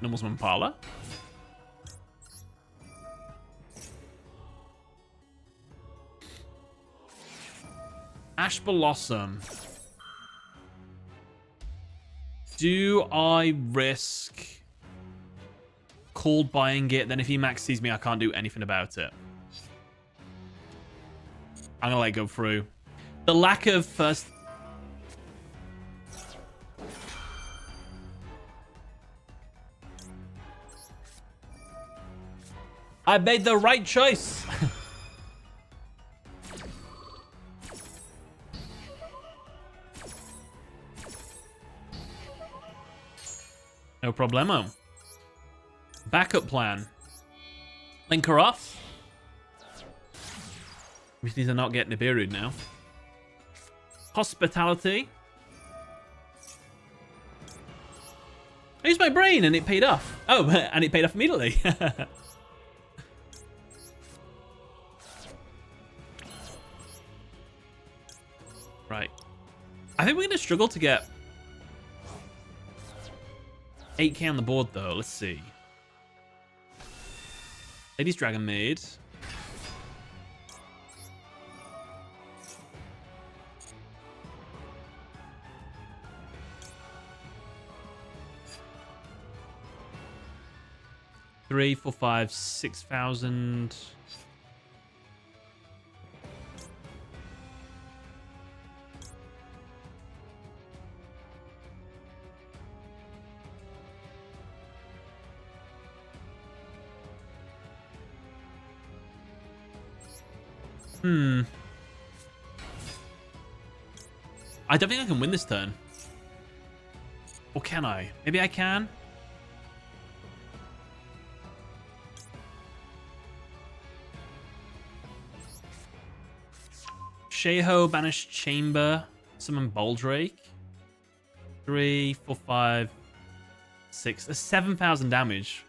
Normals Mampala. Ash Blossom. Do I risk cold buying it? Then if he max sees me, I can't do anything about it. I'm gonna let it go through. The lack of first... I made the right choice. No problemo. Backup plan. Link her off. We need to not get Nibiru now. Hospitality. I used my brain and it paid off. Oh, and it paid off immediately. Right. I think we're going to struggle to get 8k on the board, though. Let's see. Ladies Dragonmaid. Three, 4, 5, 6,000. I don't think I can win this turn. Or can I? Maybe I can. Sheho, Banished Chamber, summon Boldrake. 3, 4, 5, 6. That's 7,000 damage.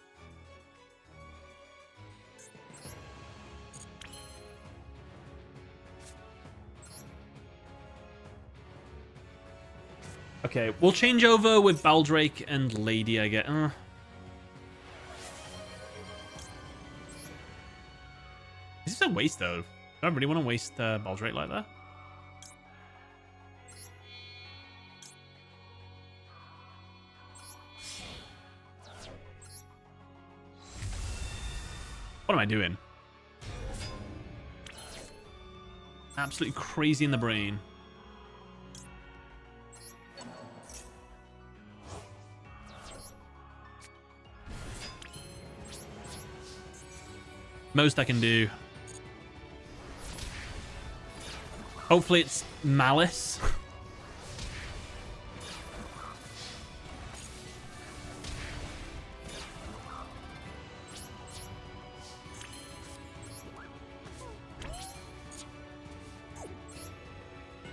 Okay, we'll change over with Baldrake and Lady, I get. This is a waste, though. Do I really want to waste Baldrake like that? What am I doing? Absolutely crazy in the brain. Most I can do. Hopefully it's Malice.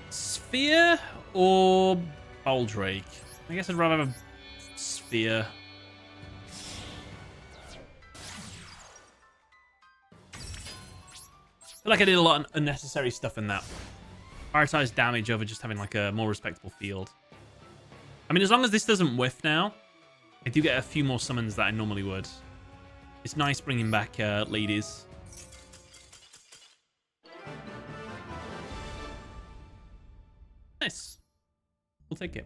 Sphere or Baldrake? I guess I'd rather have a Sphere. I feel like I did a lot of unnecessary stuff in that. Prioritize damage over just having like a more respectable field. I mean, as long as this doesn't whiff now, I do get a few more summons that I normally would. It's nice bringing back ladies. Nice. We'll take it.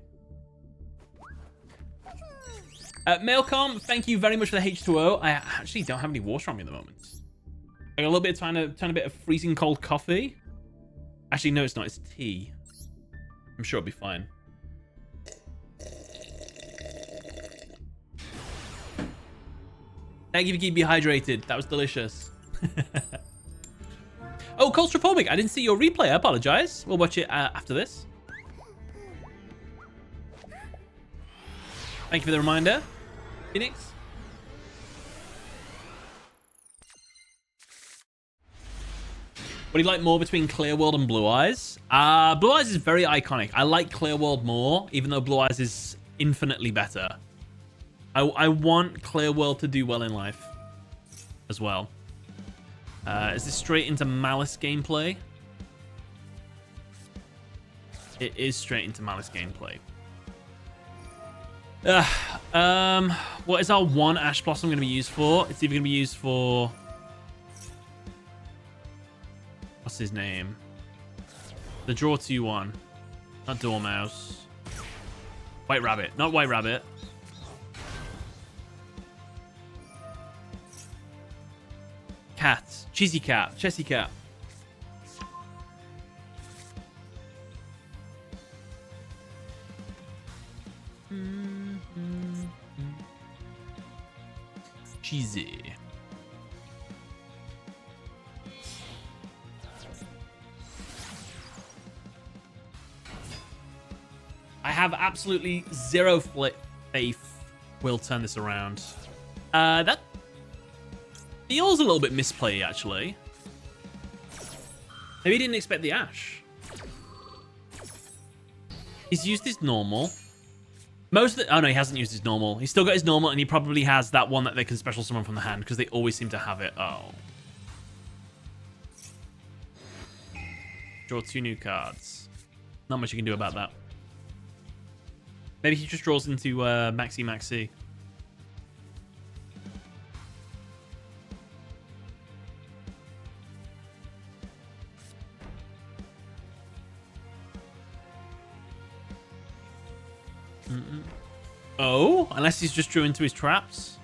Mailcom, thank you very much for the H2O. I actually don't have any water on me at the moment. I got a little bit of tiny bit of freezing cold coffee. Actually, no, it's not. It's tea. I'm sure it'll be fine. Thank you for keeping me hydrated. That was delicious. Oh, claustrophobic. I didn't see your replay. I apologize. We'll watch it after this. Thank you for the reminder, Phoenix. What do you like more between Clear World and Blue Eyes? Blue Eyes is very iconic. I like Clear World more, even though Blue Eyes is infinitely better. I want Clear World to do well in life as well. Is this straight into Malice gameplay? It is straight into Malice gameplay. What is our one Ash Blossom going to be used for? It's either going to be used for... What's his name? The Draw 2 one. Not Dormouse. White Rabbit. Not White Rabbit. Cat. Cheesy Cat. Chessy Cat. Cheesy. I have absolutely zero faith we'll turn this around. That feels a little bit misplay, actually. Maybe he didn't expect the Ash. He's used his normal. Most of the... Oh, no, he hasn't used his normal. He's still got his normal, and he probably has that one that they can special summon from the hand, because they always seem to have it. Oh. Draw 2 new cards. Not much you can do about that. Maybe he just draws into Maxi. Oh, unless he's just drew into his traps.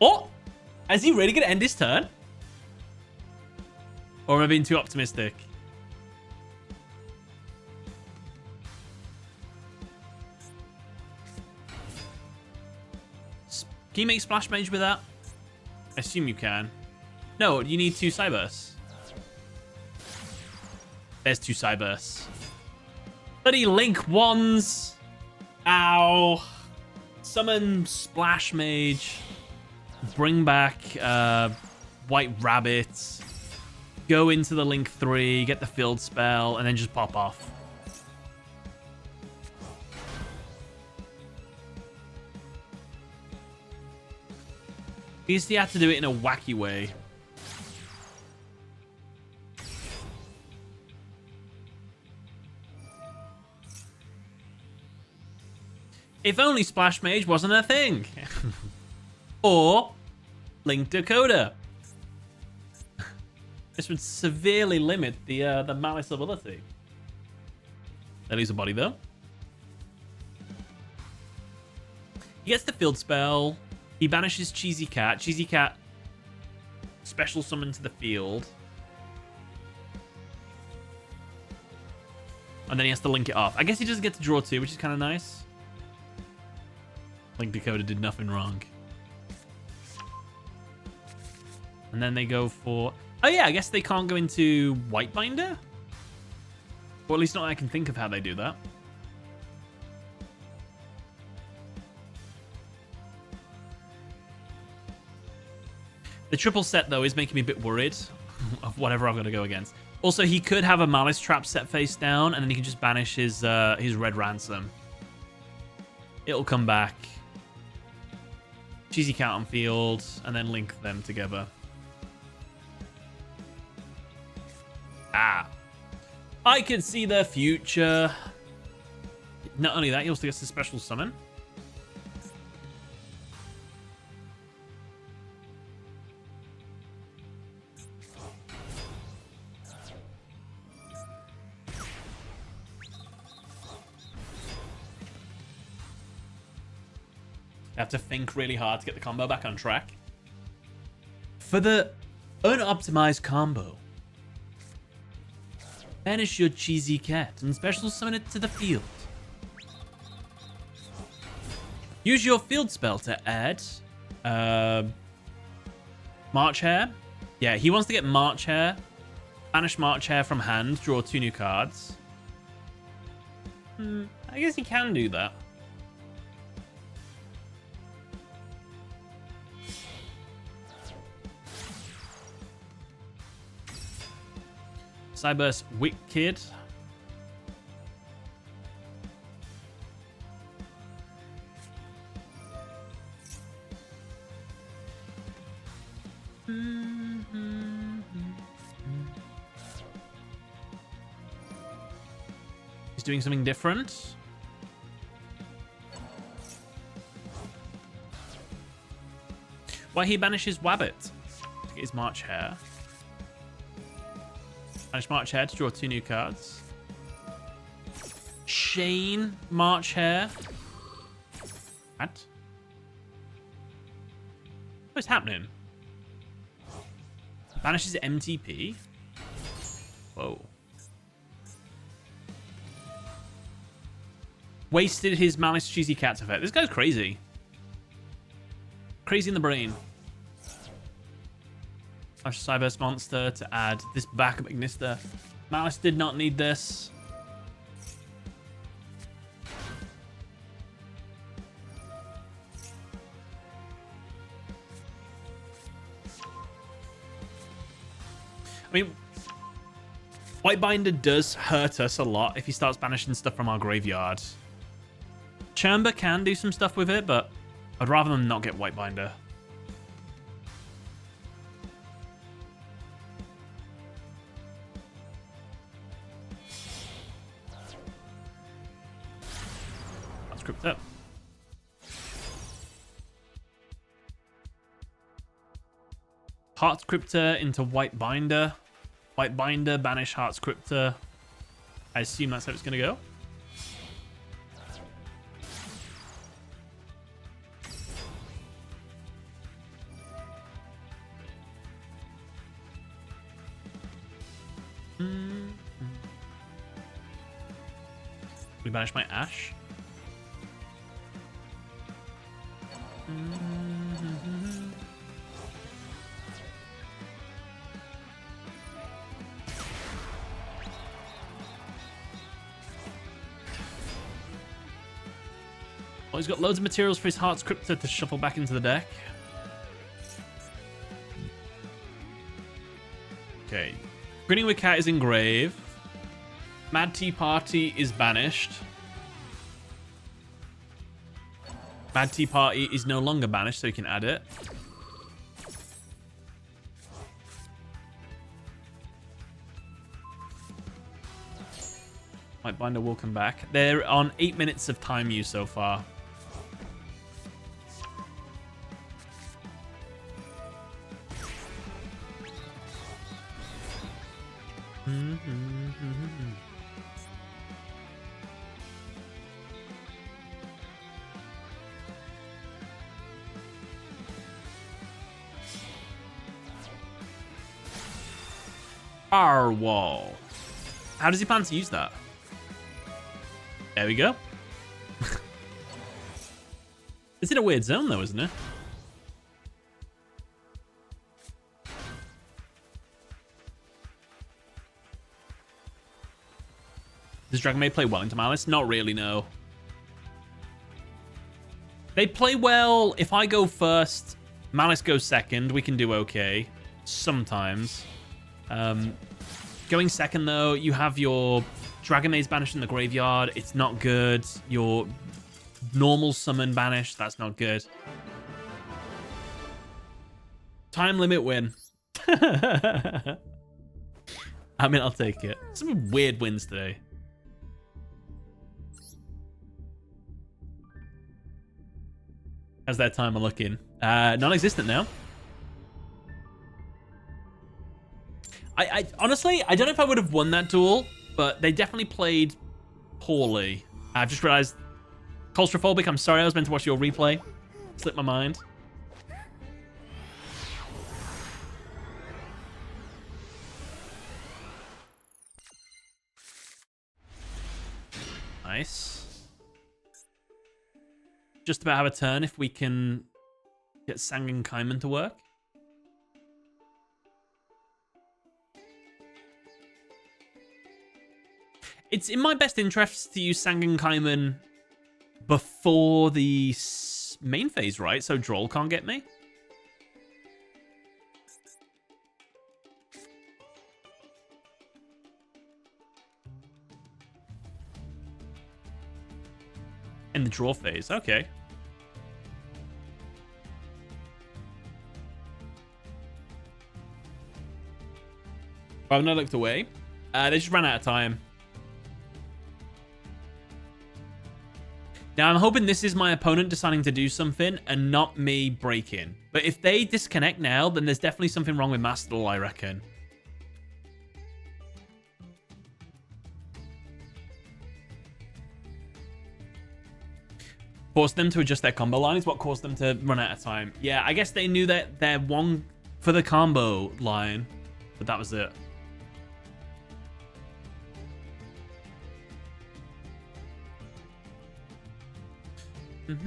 Oh, is he really going to end his turn? Or am I being too optimistic? Can you make Splash Mage with that? I assume you can. No, you need 2 Cybursts. There's 2 Cybursts. Bloody Link Wands. Ow. Summon Splash Mage. Bring back White Rabbit. Go into the Link 3. Get the Field Spell. And then just pop off. He had to do it in a wacky way. If only Splash Mage wasn't a thing. Or Link Dakota. This would severely limit the Malice ability. They lose a body though. He gets the Field Spell. He banishes Cheesy Cat. Cheesy Cat special summon to the field. And then he has to link it off. I guess he doesn't get to draw 2, which is kind of nice. Link Dakota did nothing wrong. And then they go for... Oh yeah, I guess they can't go into White Binder? Or at least not I can think of how they do that. The triple set, though, is making me a bit worried of whatever I'm going to go against. Also, he could have a Malice Trap set face down, and then he can just banish his Red Ransom. It'll come back. Cheesy Cat on field, and then link them together. Ah. I can see the future. Not only that, he also gets the special summon. They have to think really hard to get the combo back on track. For the unoptimized combo, banish your cheesy cat and special summon it to the field. Use your field spell to add March Hare. Yeah, he wants to get March Hare. Banish March Hare from hand, draw 2 new cards. I guess he can do that. Cyber's Wicked. He's doing something different. Why he banishes Wabbit to get his March Hare. Banish March Hare to draw 2 new cards. Shane March Hare. What? What's happening? Banishes MTP. Whoa. Wasted his Malice Cheesy Cats effect. This guy's crazy. Crazy in the brain. Flash Cyber's Monster to add this backup Ignister. Malice did not need this. I mean, Whitebinder does hurt us a lot if he starts banishing stuff from our graveyard. Chamber can do some stuff with it, but I'd rather them not get Whitebinder. Let's crypt up. Heart's Cryptor into Whitebinder. Whitebinder, banish Heart's Cryptor. I assume that's how it's going to go. We banish my Ash. Oh, he's got loads of materials for his Heart's Cryptor to shuffle back into the deck. Okay. Grinning with Cat is in grave. Mad Tea Party is banished. Mad Tea Party is no longer banished, so you can add it. Whitebinder will come back. They're on 8 minutes of time use so far. Firewall. How does he plan to use that? There we go. It's in a weird zone though, isn't it? Does Dragonmaid play well into Malice? Not really, no. They play well. If I go first, Malice goes second. We can do okay. Sometimes. Going second, though, you have your Dragonmaid's banished in the graveyard. It's not good. Your normal summon banished. That's not good. Time limit win. I mean, I'll take it. Some weird wins today. How's that timer looking? Non-existent now. I honestly, I don't know if I would have won that duel, but they definitely played poorly. I've just realized, Claustrophobic, I'm sorry, I was meant to watch your replay. Slipped my mind. Nice. Just about have a turn if we can get Sangan Kaiman to work. It's in my best interest to use Sangan Kaiman before the main phase, right? So Droll can't get me. In the draw phase, okay. I've not looked away. They just ran out of time. Now, I'm hoping this is my opponent deciding to do something and not me breaking. But if they disconnect now, then there's definitely something wrong with Master Duel, I reckon. Forced them to adjust their combo line is what caused them to run out of time. Yeah, I guess they knew that they're one for the combo line, but that was it. Has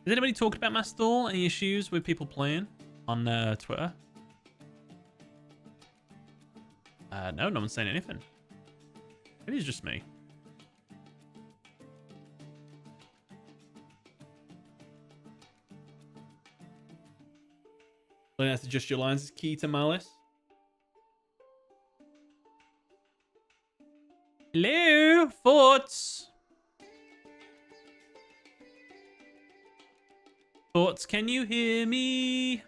anybody talked about Master Duel? Any issues with people playing on Twitter? No, no one's saying anything. It is just me. Learning how to adjust your lines is key to Malice. Hello, thoughts? Thoughts, can you hear me?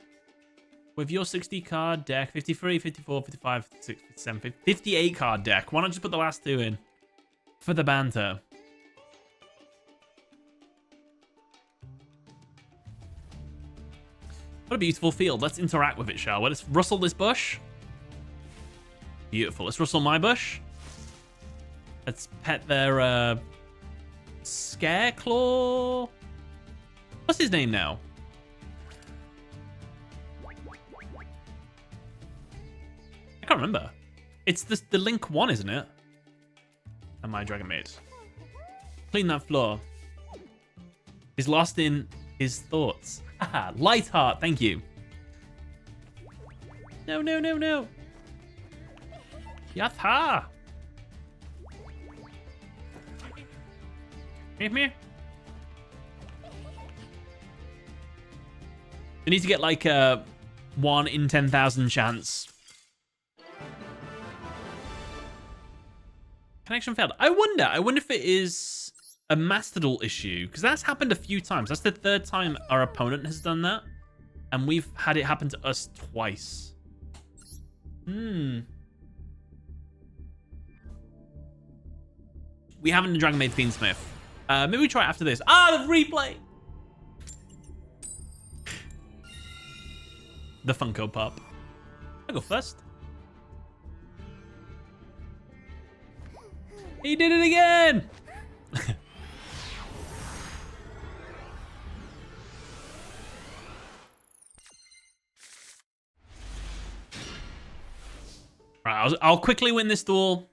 With your 60 card deck, 53, 54, 55, 56, 57, 58 card deck. Why not just put the last two in? For the banter. What a beautiful field. Let's interact with it, shall we? Let's rustle this bush. Beautiful. Let's rustle my bush. Let's pet their Scareclaw. What's his name now? I can't remember. It's the Link one, isn't it? And my Dragonmaid. Clean that floor. He's lost in his thoughts. Haha, Lightheart, thank you. No, no, no, no. Yatha. Here. We need to get like a 1 in 10,000 chance. Connection failed. I wonder if it is a Master Duel issue, because that's happened a few times. That's the third time our opponent has done that, and we've had it happen to us twice. We haven't Dragonmaid Fiendsmith. Maybe we try it after this. Ah, the replay! The Funko Pop. I'll go first. He did it again! Right, I'll quickly win this duel.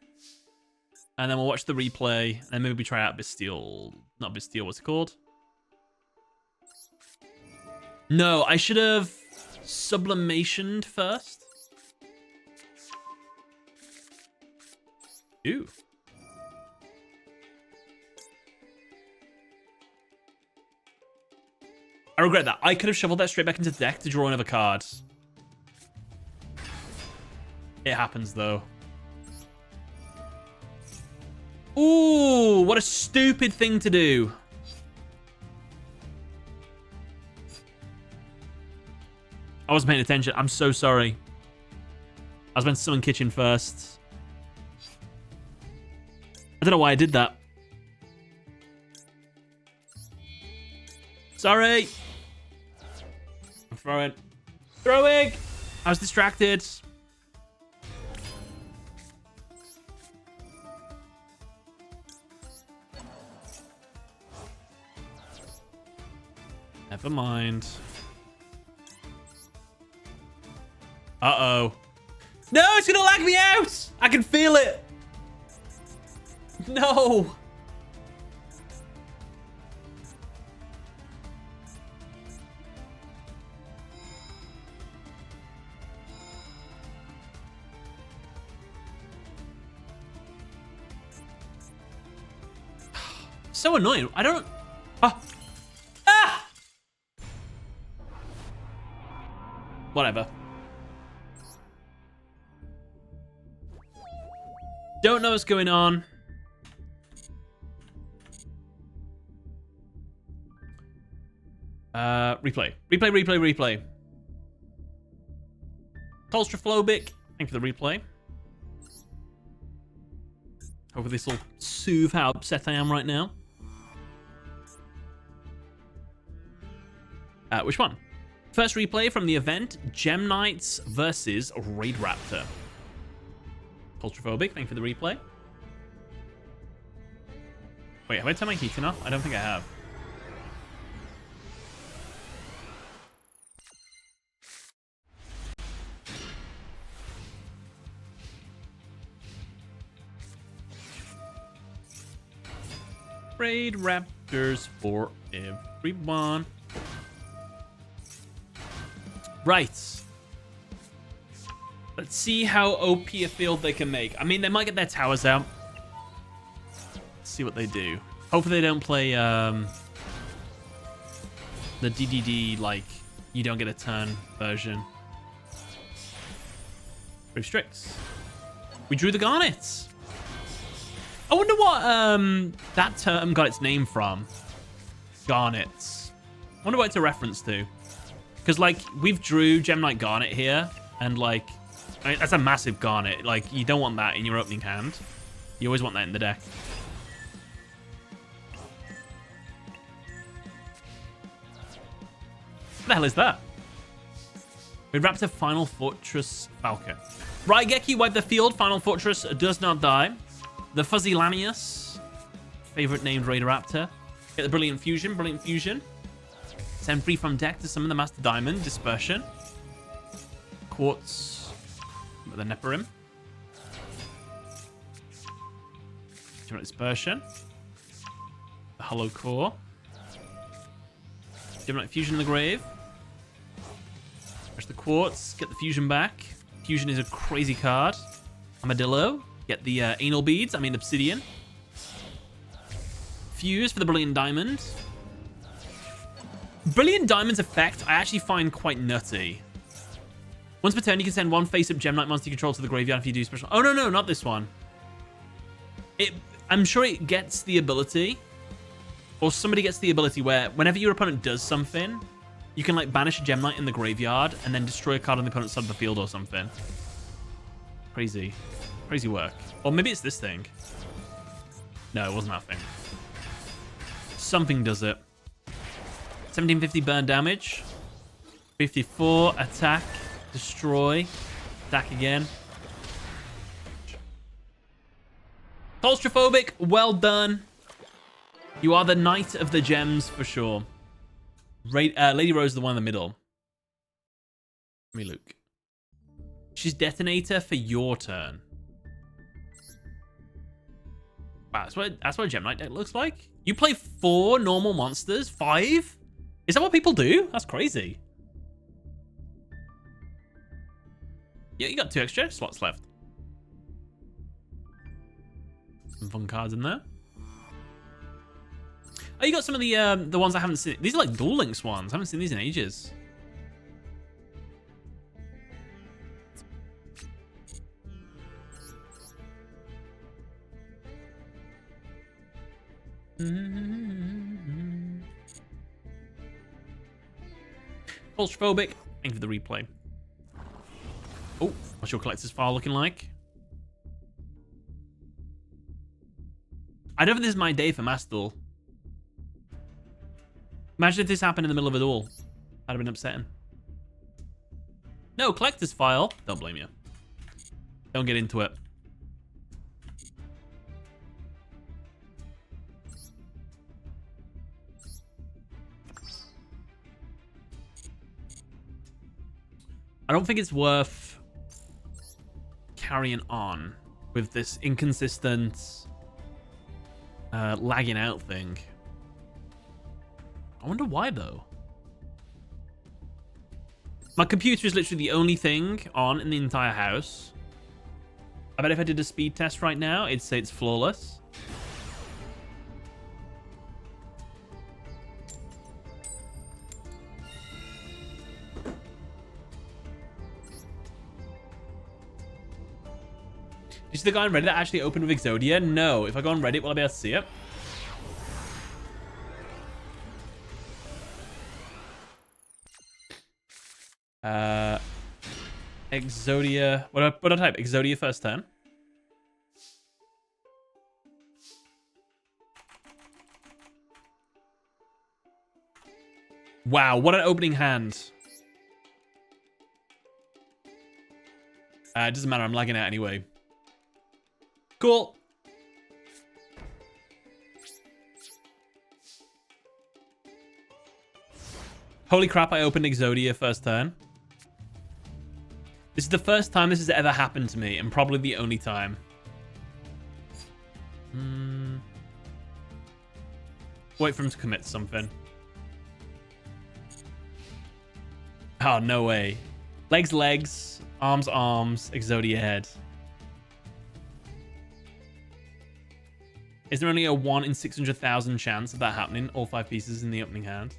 And then we'll watch the replay. And maybe we try out Bastille. Not Bastille, what's it called? No, I should have sublimationed first. Ooh. I regret that. I could have shoveled that straight back into the deck to draw another card. It happens, though. Ooh, what a stupid thing to do. I wasn't paying attention. I'm so sorry. I was meant to summon Kitchen first. I don't know why I did that. Sorry. I'm throwing. Throwing! I was distracted. Never mind. Uh-oh. No, it's gonna lag me out! I can feel it! No! So annoying. I don't... Ah! Ah! Whatever. Don't know what's going on. Replay. Replay. Claustrophobic. Thank you for the replay. Hopefully this will soothe how upset I am right now. Which one? First replay from the event, Gem Knights versus Raid Raptor. Claustrophobic, thank you for the replay. Wait, have I turned my heating off? I don't think I have. Raid Raptors for everyone. Right. Let's see how OP a field they can make. I mean, they might get their towers out. Let's see what they do. Hopefully they don't play the DDD, like, you don't get a turn version. Brave Strix. We drew the Garnets. I wonder what that term got its name from. Garnets. I wonder what it's a reference to. Because, like, we've drew Gem Knight Garnet here, and, like, I mean, that's a massive Garnet. Like, you don't want that in your opening hand. You always want that in the deck. What the hell is that? We Raptor Final Fortress Falcon. Raigeki wipe the field. Final Fortress does not die. The Fuzzy Lanius. Favorite named Raider Raptor. Get the Brilliant Fusion. Send free from deck to summon the Master Diamond. Dispersion. Quartz. With the Neperim. Dispersion. The Hollow Core. Gemini Fusion in the grave. Push the Quartz. Get the Fusion back. Fusion is a crazy card. Armadillo. Get the Anal Beads. I mean Obsidian. Fuse for the Brilliant Diamond. Brilliant Diamond's effect I actually find quite nutty. Once per turn, you can send one face-up Gem Knight monster you control to the graveyard if you do special... Oh, no, not this one. I'm sure it gets the ability, or somebody gets the ability where whenever your opponent does something, you can, like, banish a Gem Knight in the graveyard and then destroy a card on the opponent's side of the field or something. Crazy. Crazy work. Or maybe it's this thing. No, it wasn't that thing. Something does it. 1750 burn damage. 54 attack. Destroy. Attack again. Claustrophobic, well done. You are the knight of the gems for sure. Lady Rose is the one in the middle. Let me look. She's detonator for your turn. Wow, that's what a Gem Knight deck looks like. You play 4 normal monsters? 5? Is that what people do? That's crazy. Yeah, you got 2 extra slots left. Some fun cards in there. Oh, you got some of the ones I haven't seen. These are like Duel Links ones. I haven't seen these in ages. Claustrophobic. Thank you for the replay. Oh, what's your collector's file looking like? I don't think this is my day for Mass Duel. Imagine if this happened in the middle of a duel. That'd have been upsetting. No, collector's file. Don't blame you. Don't get into it. I don't think it's worth carrying on with this inconsistent lagging out thing. I wonder why, though. My computer is literally the only thing on in the entire house. I bet if I did a speed test right now, it'd say it's flawless. Did you see the guy on Reddit that actually opened with Exodia? No. If I go on Reddit, will I be able to see it? Exodia. What do I type? Exodia first turn. Wow, what an opening hand. It doesn't matter. I'm lagging out anyway. Cool. Holy crap, I opened Exodia first turn. This is the first time this has ever happened to me, and probably the only time. Wait for him to commit something. Oh, no way. Legs, legs. Arms, arms. Exodia head. Is there only a 1 in 600,000 chance of that happening? All 5 pieces in the opening hand?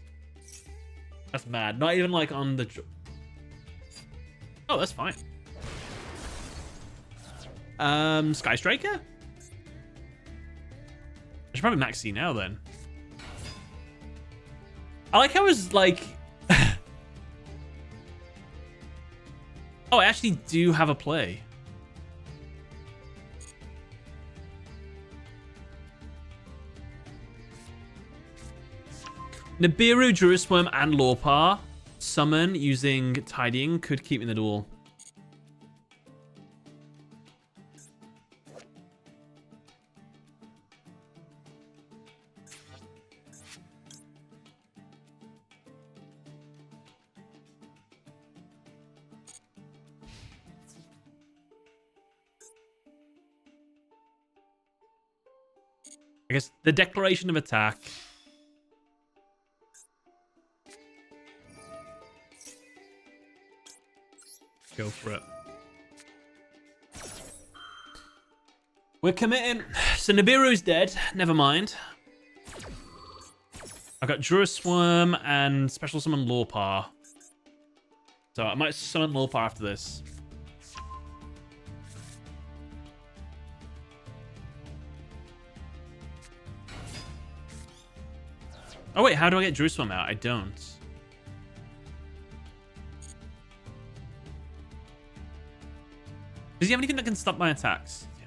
That's mad. Not even like on the... Oh, that's fine. Sky Striker? I should probably max C now then. I like how it was like... Oh, I actually do have a play. Nibiru, Druisworm, and Lorpar summon using Tidying could keep me in the duel. I guess the declaration of attack. Go for it. We're committing. So Nibiru's dead. Never mind. I got Druisworm and special summon Lorpar. So I might summon Lorpar after this. Oh wait, how do I get Druisworm out? I don't. Does he have anything that can stop my attacks? Yeah.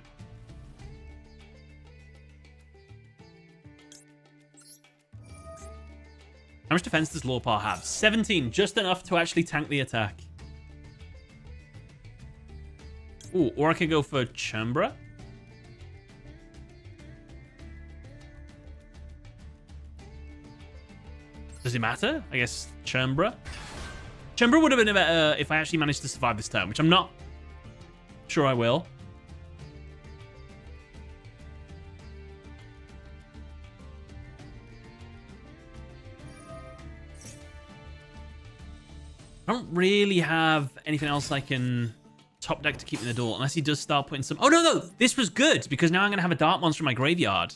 How much defense does Lorpar have? 17, just enough to actually tank the attack. Ooh, or I could go for Chambra. Does it matter? I guess Chambra. Chambra would have been better if I actually managed to survive this turn, which I'm not sure I will. I don't really have anything else I can top deck to keep in the duel, unless he does start putting some... Oh, no, no! This was good, because now I'm going to have a Dark Monster in my graveyard.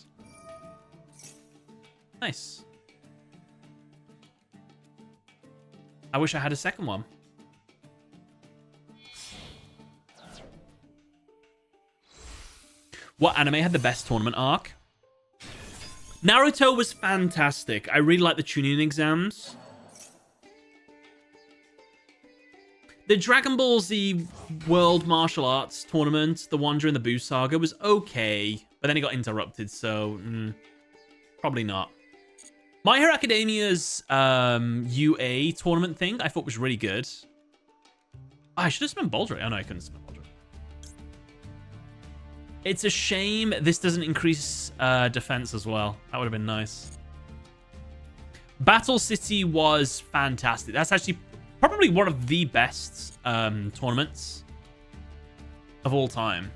Nice. I wish I had a second one. What anime had the best tournament arc? Naruto was fantastic. I really like the Chunin exams. The Dragon Ball Z World Martial Arts tournament, the one during the Boo Saga, was okay. But then it got interrupted, so probably not. My Hero Academia's UA tournament thing I thought was really good. Oh, I should have spent Baldric. Oh no, I couldn't spend Baldric. It's a shame this doesn't increase defense as well. That would have been nice. Battle City was fantastic. That's actually Probably one of the best tournaments of all time.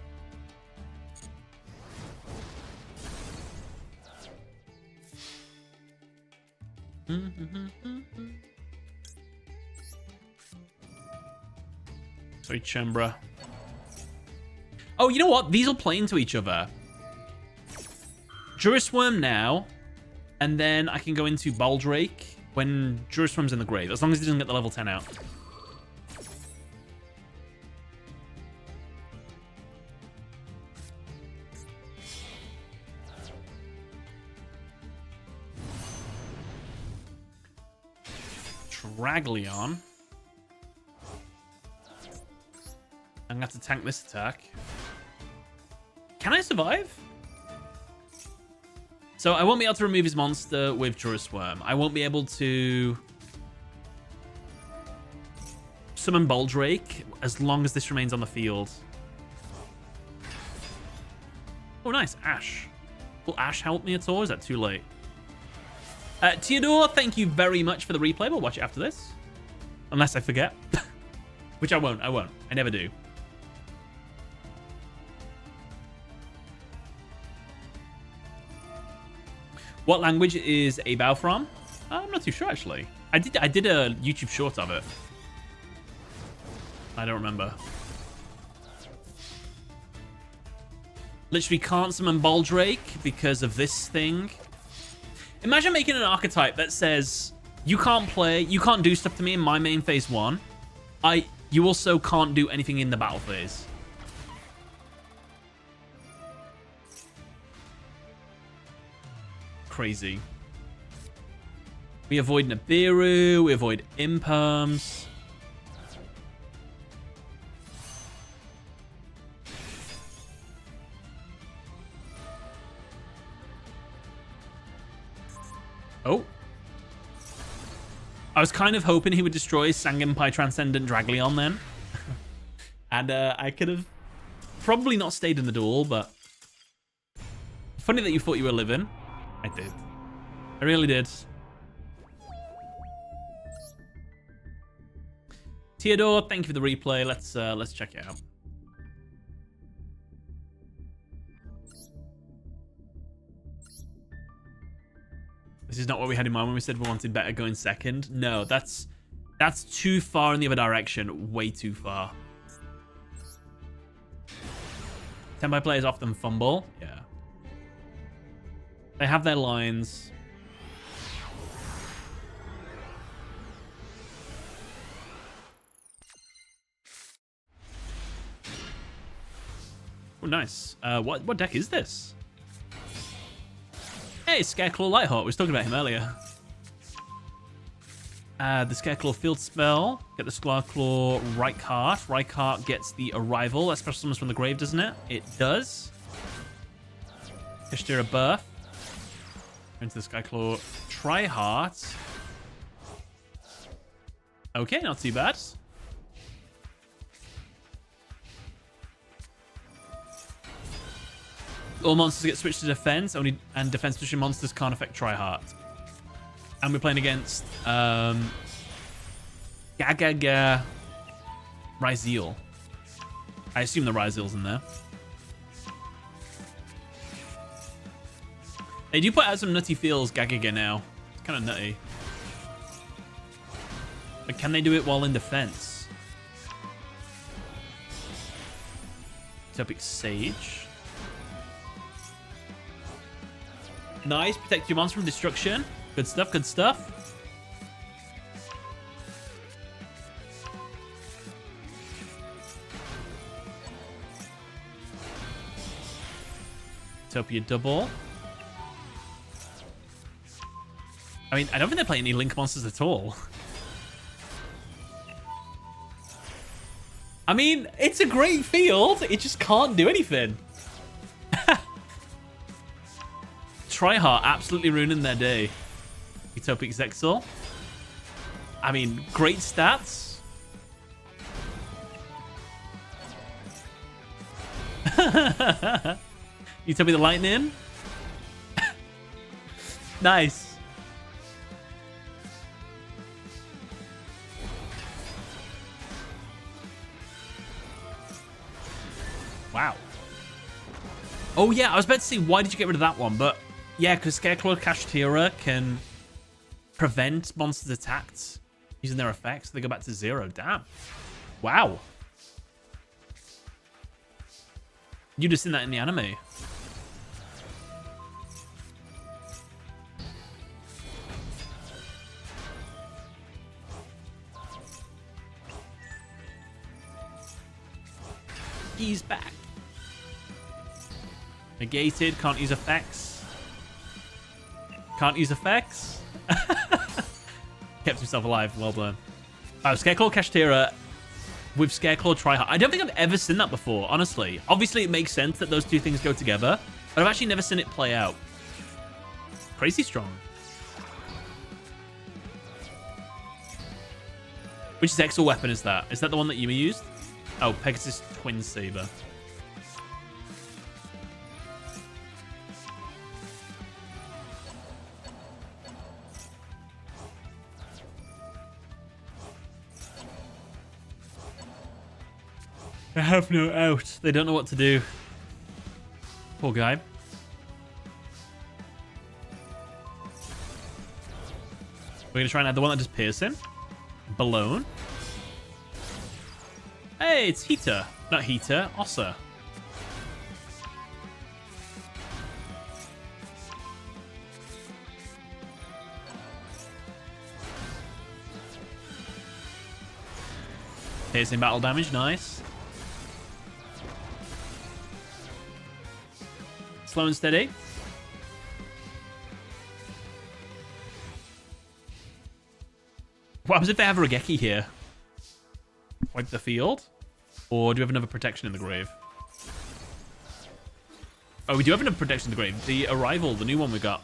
Sorry, Chembra. Oh, you know what? These will play into each other. Jurisworm now, and then I can go into Baldrake when Jurisworm's in the grave, as long as he doesn't get the level 10 out. Draglion. I'm gonna have to tank this attack. Can I survive? So I won't be able to remove his monster with Jurisworm. I won't be able to summon Baldrake as long as this remains on the field. Oh, nice. Ash. Will Ash help me at all? Or is that too late? Theodore, thank you very much for the replay. We'll watch it after this. Unless I forget. Which I won't. I never do. What language is a bow from? I'm not too sure, actually. I did a YouTube short of it. I don't remember. Literally can't summon Baldrake because of this thing. Imagine making an archetype that says, you can't play, you can't do stuff to me in my main phase 1. You also can't do anything in the battle phase. Crazy. We avoid Nibiru, we avoid Imperms. Oh. I was kind of hoping he would destroy Sangenpai Transcendent Draglion then. And I could have probably not stayed in the duel, but... Funny that you thought you were living. I did. I really did. Theodore, thank you for the replay. Let's check it out. This is not what we had in mind when we said we wanted better going second. No, that's too far in the other direction. Way too far. Tenpai players often fumble. Yeah. They have their lines. Oh, nice. What deck is this? Hey, Scareclaw Lightheart. We were talking about him earlier. The Scareclaw field spell. Get the Scareclaw Reichheart. Reichheart gets the Arrival. That special summons from the grave, doesn't it? It does. Ishtira Birth. Into the Skyclaw Triheart. Okay, not too bad. All monsters get switched to defense, and defense pushing monsters can't affect Triheart. And we're playing against Gagaga Ryzeal. I assume the Ryzeal's in there. They do put out some nutty feels, Gagaga, now. It's kind of nutty. But can they do it while in defense? Topic Sage. Nice. Protect your monster from destruction. Good stuff, good stuff. Utopia double. I mean, I don't think they play any Link monsters at all. I mean, it's a great field. It just can't do anything. Triheart absolutely ruining their day. Utopic Zexal. I mean, great stats. Utopia the Lightning. Nice. Wow. Oh, yeah, I was about to say, why did you get rid of that one? But, yeah, because Scareclaw Kashtira can prevent monsters attacked using their effects. So they go back to 0. Damn. Wow. You'd have seen that in the anime. He's back. Negated. Can't use effects. Can't use effects. Kept himself alive. Well done. Oh, Scareclaw Kashtira with Scareclaw Tryhard. I don't think I've ever seen that before, honestly. Obviously, it makes sense that those two things go together, but I've actually never seen it play out. Crazy strong. Which Zexal weapon is that? Is that the one that Yumi used? Oh, Pegasus Twin Saber. I have no out. They don't know what to do. Poor guy. We're going to try and add the one that does piercing. Balone. Hey, it's Heater. Not Heater, Ossa. Piercing battle damage, nice. Slow and steady. What happens if they have Regeki here? Wipe the field? Or do we have another protection in the grave? Oh, we do have another protection in the grave. The Arrival, the new one we got.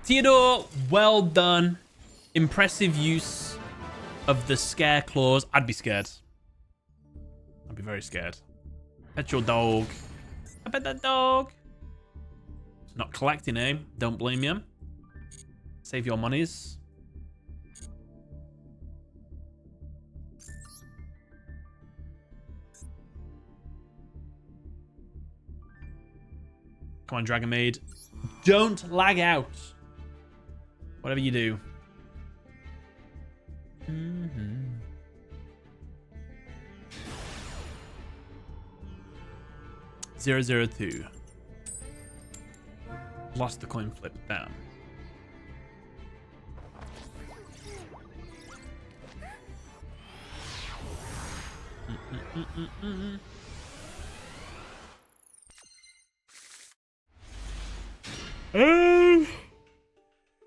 Theodore, well done. Impressive use of the scare claws. I'd be scared. I'd be very scared. Pet your dog. I pet that dog. It's not collecting, eh? Don't blame you. Save your monies. Come on, Dragonmaid. Don't lag out. Whatever you do. 002. Lost the coin flip. Down.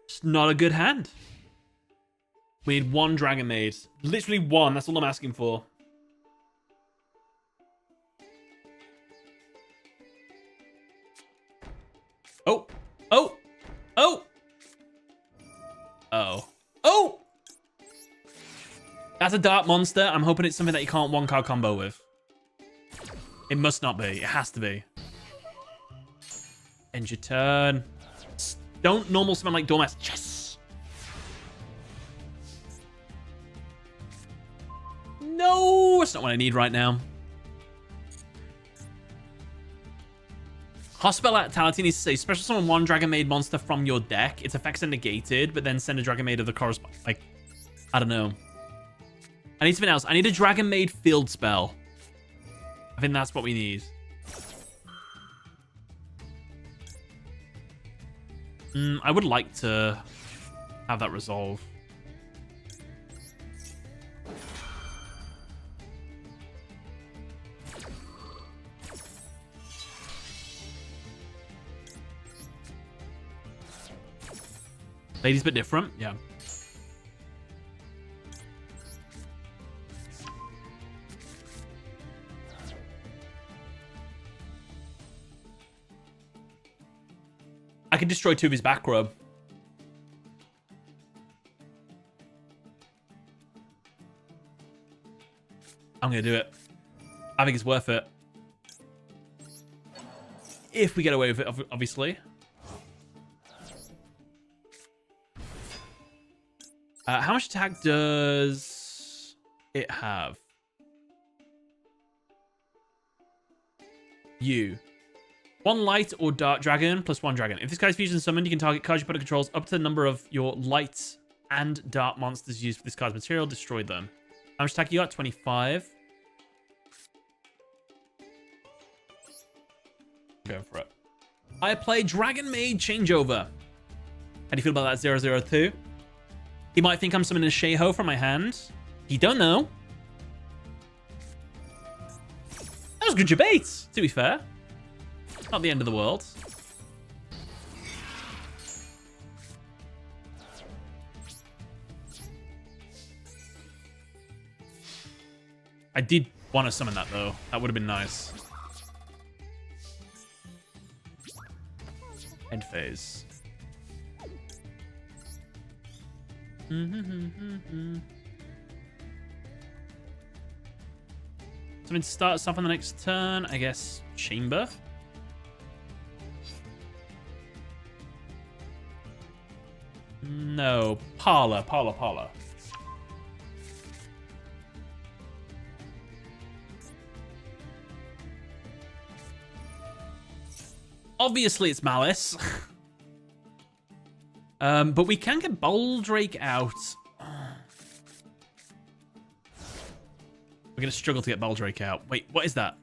It's not a good hand. We need one Dragonmaid. Literally one. That's all I'm asking for. Oh. Oh. Oh. Oh. Oh. That's a dark monster. I'm hoping it's something that you can't one-card combo with. It must not be. It has to be. End your turn. Don't normal summon like Dormouse. Yes. No, it's not what I need right now. Hospitality needs to say special summon one Dragonmaid monster from your deck. Its effects are negated, but then send a Dragonmaid of the corresponding. Like, I don't know. I need something else. I need a Dragonmaid field spell. I think that's what we need. I would like to have that resolve. Lady's a bit different, yeah. I can destroy two of his back row. I'm going to do it. I think it's worth it. If we get away with it, obviously. How much attack does it have? You. One light or dark dragon plus one dragon. If this guy's fusion summoned, you can target cards your opponent controls up to the number of your light and dark monsters used for this card's material. Destroy them. How much attack you got? 25. Go for it. I play Dragonmaid Changeover. How do you feel about that 002? He might think I'm summoning a Sheiho from my hand. You don't know. That was good debate, to be fair. Not the end of the world. I did want to summon that, though. That would have been nice. End phase. Something to start us off on the next turn. I guess Chamber. No. Parlor. Obviously, it's Malice. But we can get Boldrake out. We're going to struggle to get Boldrake out. Wait, what is that?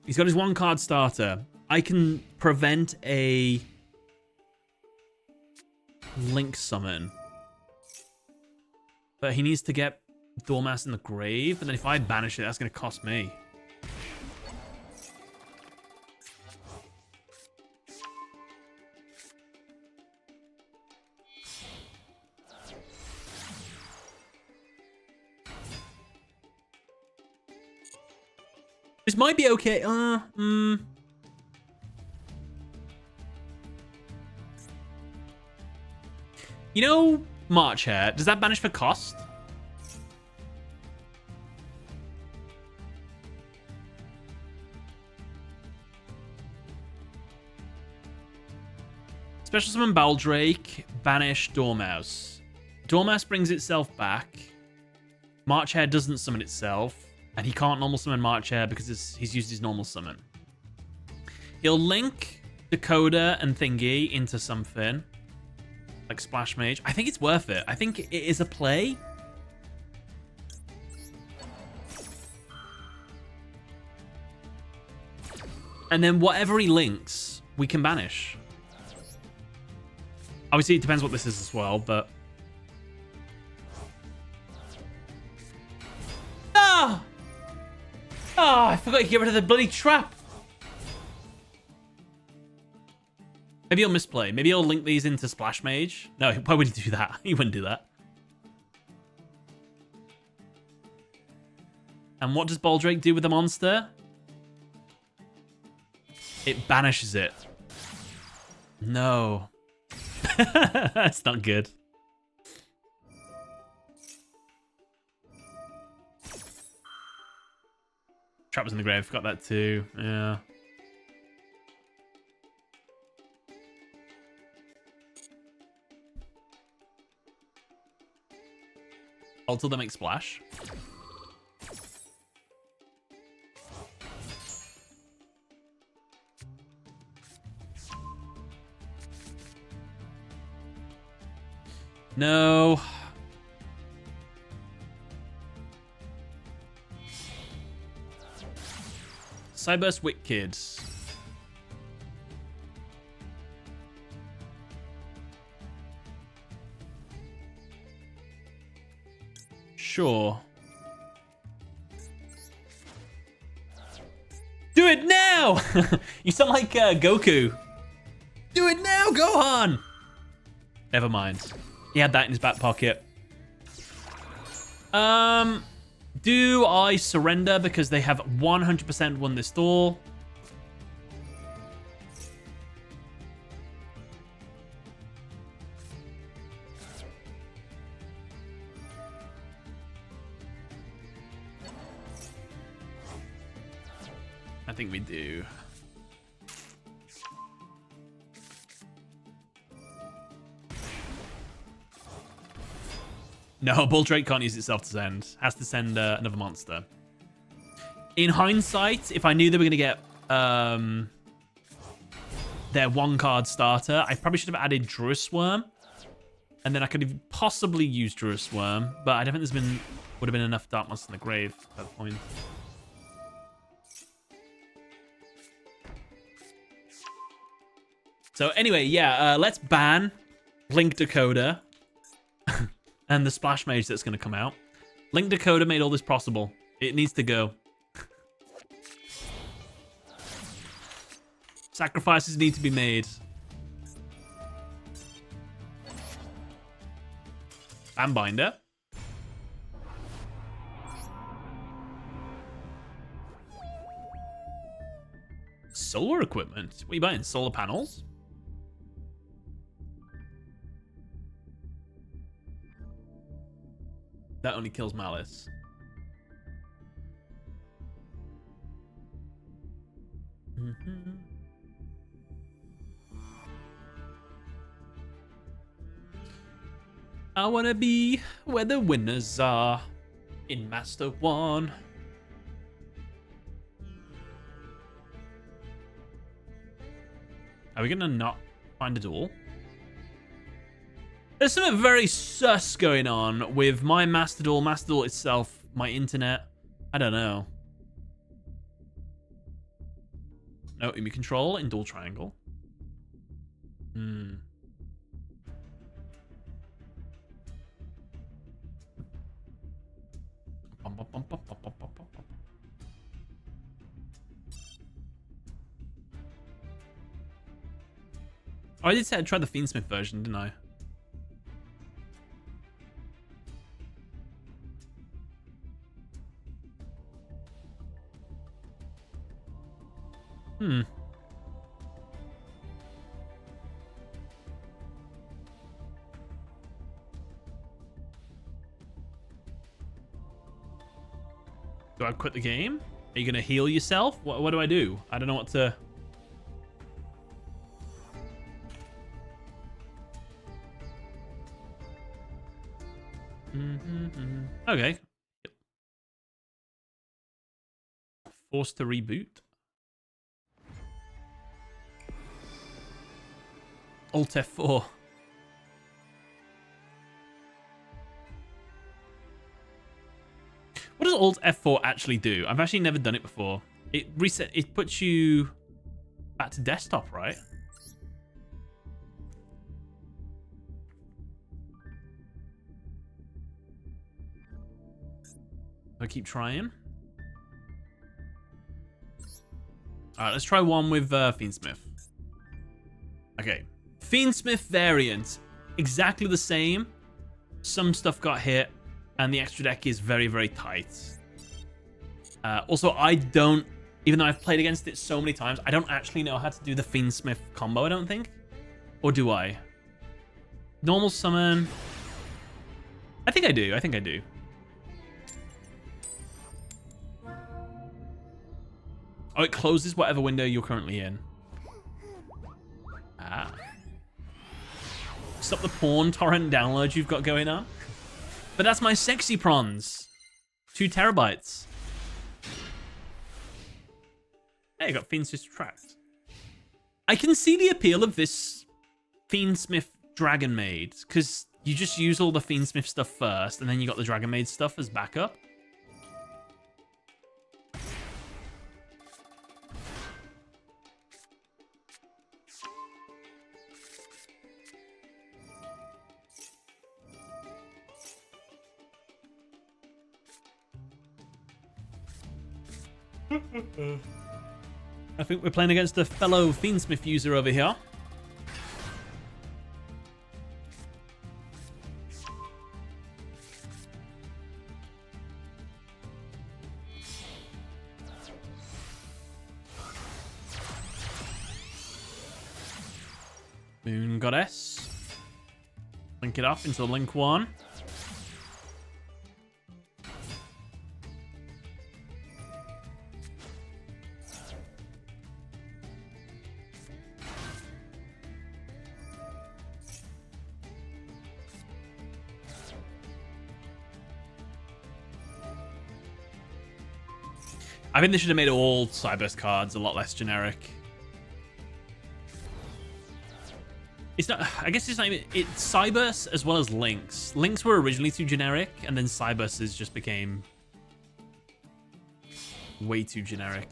He's got his one card starter. I can prevent a Link summon. But he needs to get Dormouse in the grave. And then if I banish it, that's going to cost me. This might be okay. You know, March Hare, does that banish for cost? Special summon Baldrake, banish Dormouse. Dormouse brings itself back. March Hare doesn't summon itself. And he can't normal summon March Hare because he's used his normal summon. He'll link Dakota and Thingy into something. Like Splash Mage. I think it's worth it. I think it is a play. And then whatever he links, we can banish. Obviously, it depends what this is as well, but... Ah! Oh, I forgot to get rid of the bloody trap. Maybe he'll misplay. Maybe he'll link these into Splash Mage. No, why would he do that? He wouldn't do that. And what does Boldrake do with the monster? It banishes it. No. That's not good. Trap was in the grave. Got that too. Yeah. Until they make splash. No. Cyburst Wicked. Sure. Do it now! You sound like Goku. Do it now, Gohan! Never mind. He had that in his back pocket. Do I surrender because they have 100% won this duel? I think we do. No, Boldrake can't use itself to send. Has to send another monster. In hindsight, if I knew they were going to get their 1-card starter, I probably should have added Druid Swarm. And then I could have possibly used Druid Swarm, but I don't think would have been enough Dark Monsters in the grave at that point. So anyway, yeah, let's ban Link Decoder and the Splash Mage that's going to come out. Link Decoder made all this possible. It needs to go. Sacrifices need to be made. And Binder. Solar equipment? What are you buying? Solar panels? That only kills Malice. I wanna be where the winners are in Master 1. Are we gonna not find a duel? There's something very sus going on with my Master Duel itself, my internet. I don't know. No, enemy control in dual triangle. Oh, I did say I'd try the Fiendsmith version, didn't I? Do I quit the game? Are you going to heal yourself? What do I do? I don't know what to... Okay. Forced to reboot. Alt F4. What does Alt F4 actually do? I've actually never done it before. It puts you back to desktop, right? I keep trying. All right, let's try one with Fiendsmith. Okay, Fiendsmith variant, exactly the same. Some stuff got hit, and the extra deck is very, very tight. Also, I don't, even though I've played against it so many times, I don't actually know how to do the Fiendsmith combo, I don't think. Or do I? Normal summon. I think I do. I think I do. Oh, it closes whatever window you're currently in. Ah. Stop the porn torrent download you've got going on. But that's my sexy prawns. 2 terabytes. Hey, I got Fiendsmith tracked. I can see the appeal of this Fiendsmith Dragonmaid, because you just use all the Fiendsmith stuff first, and then you got the Dragonmaid stuff as backup. I think we're playing against a fellow Fiendsmith user over here. Moon Goddess. Link it up into Link 1. I think they should have made all Cyburst cards a lot less generic. It's not. I guess it's not even. It's Cyburst as well as Lynx. Lynx were originally too generic, and then Cybursts just became way too generic.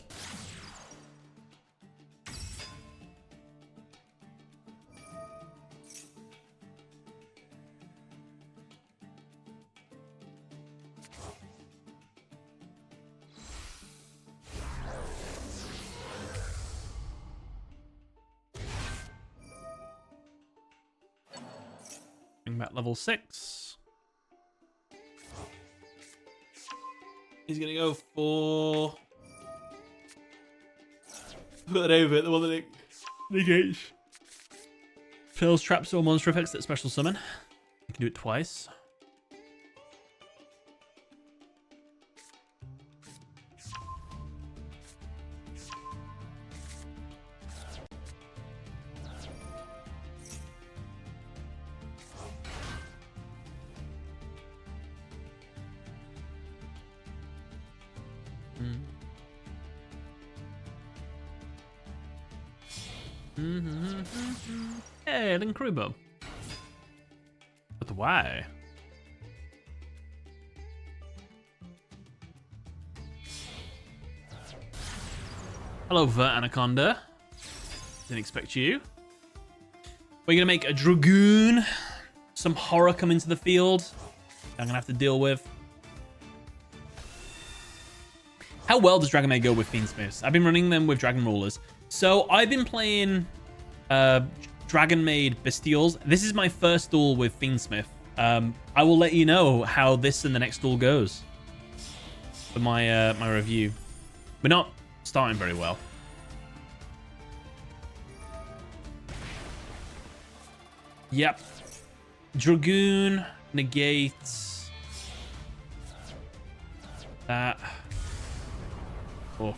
At level 6. He's gonna go for put that over it, the one that negates. Fails traps or monster effects that special summon. You can do it twice. Hey, Link Krubo. But why? Hello, Vert Anaconda. Didn't expect you. We're gonna make a Dragoon. Some horror come into the field. I'm gonna have to deal with. How well does Dragonmaid go with Fiendsmiths? I've been running them with Dragon Rulers. So I've been playing Dragonmaid Bestials. This is my first duel with Fiendsmith. I will let you know how this and the next duel goes for my my review. We're not starting very well. Yep. Dragoon negates that. Oh.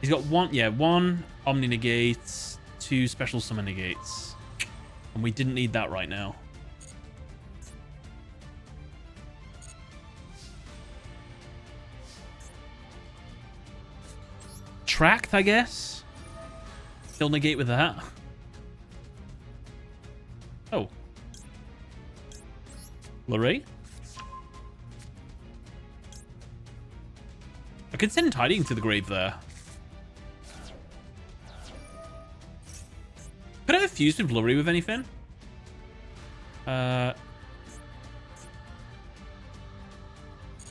He's got one Omni negates, 2 special summon negates. And we didn't need that right now. Tracked, I guess. Still negate with that. Oh. Lorraine? I could send Tidying to the grave there. Could I have fused with Blurry with anything?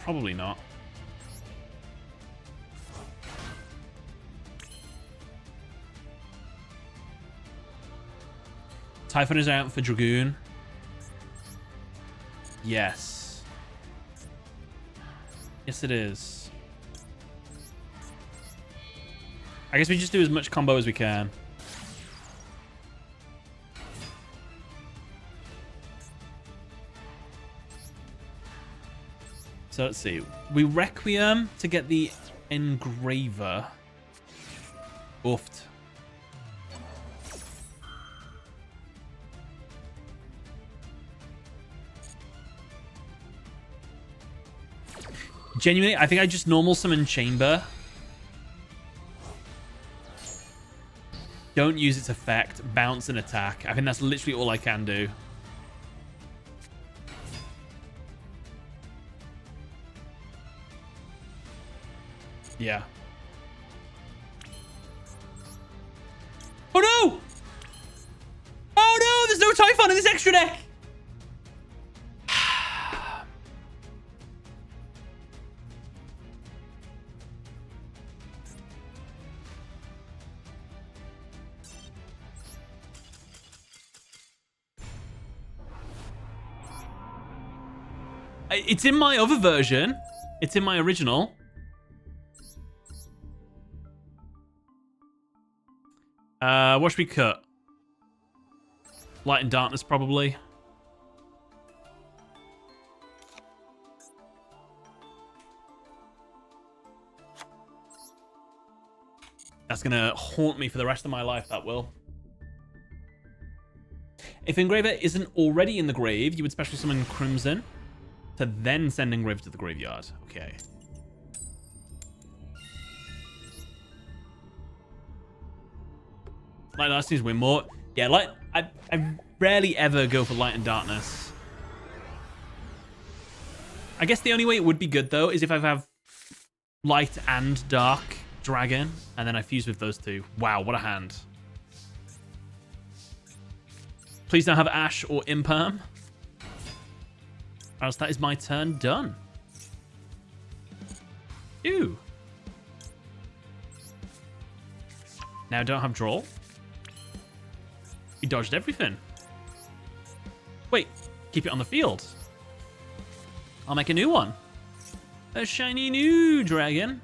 Probably not. Typhon is out for Dragoon. Yes. Yes, it is. I guess we just do as much combo as we can. So let's see. We Requiem to get the Engraver. Oofed. Genuinely, I think I just normal summon Chamber. Don't use its effect. Bounce and attack. I think that's literally all I can do. Yeah. Oh no! Oh no! There's no Typhon in this extra deck! It's in my other version. It's in my original. What should we cut? Light and Darkness, probably. That's gonna haunt me for the rest of my life, that will. If Engraver isn't already in the grave, you would special summon Crimson to then send Engraver to the graveyard. Okay. Light and Darkness seems to win more. Yeah, I rarely ever go for Light and Darkness. I guess the only way it would be good, though, is if I have Light and Dark Dragon, and then I fuse with those two. Wow, what a hand. Please don't have Ash or Imperm. Or else that is my turn done. Ew. Now I don't have draw. He dodged everything. Wait, keep it on the field. I'll make a new one. A shiny new dragon.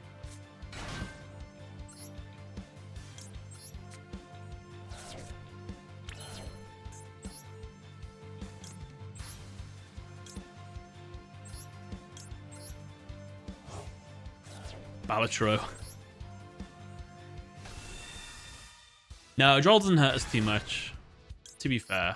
Balatro. No, draw doesn't hurt us too much, to be fair.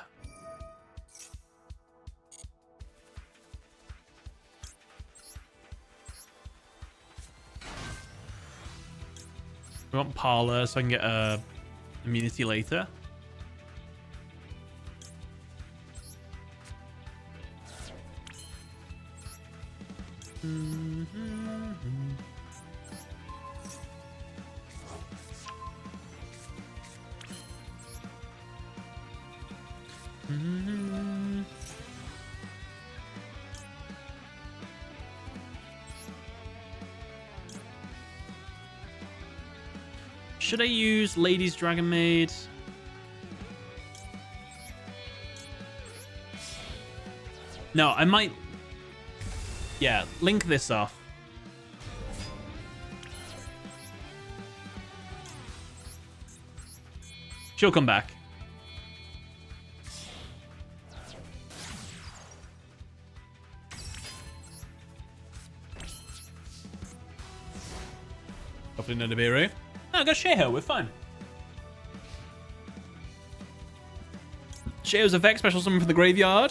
We want Parlor so I can get immunity later. Should I use Lady's Dragonmaid? No, I might... Yeah, link this off. She'll come back. Hopefully no Nibiru. No, I got Sheho, we're fine. Sheho's effect, special summon for the graveyard.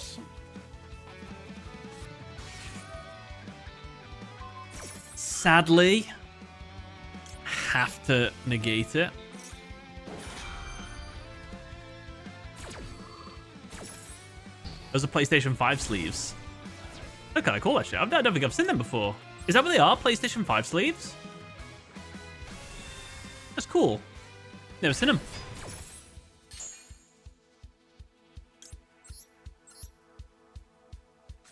Sadly, have to negate it. Those are PlayStation 5 sleeves. They're kind of cool, actually. I don't think I've seen them before. Is that what they are? PlayStation 5 sleeves? That's cool. Never seen them.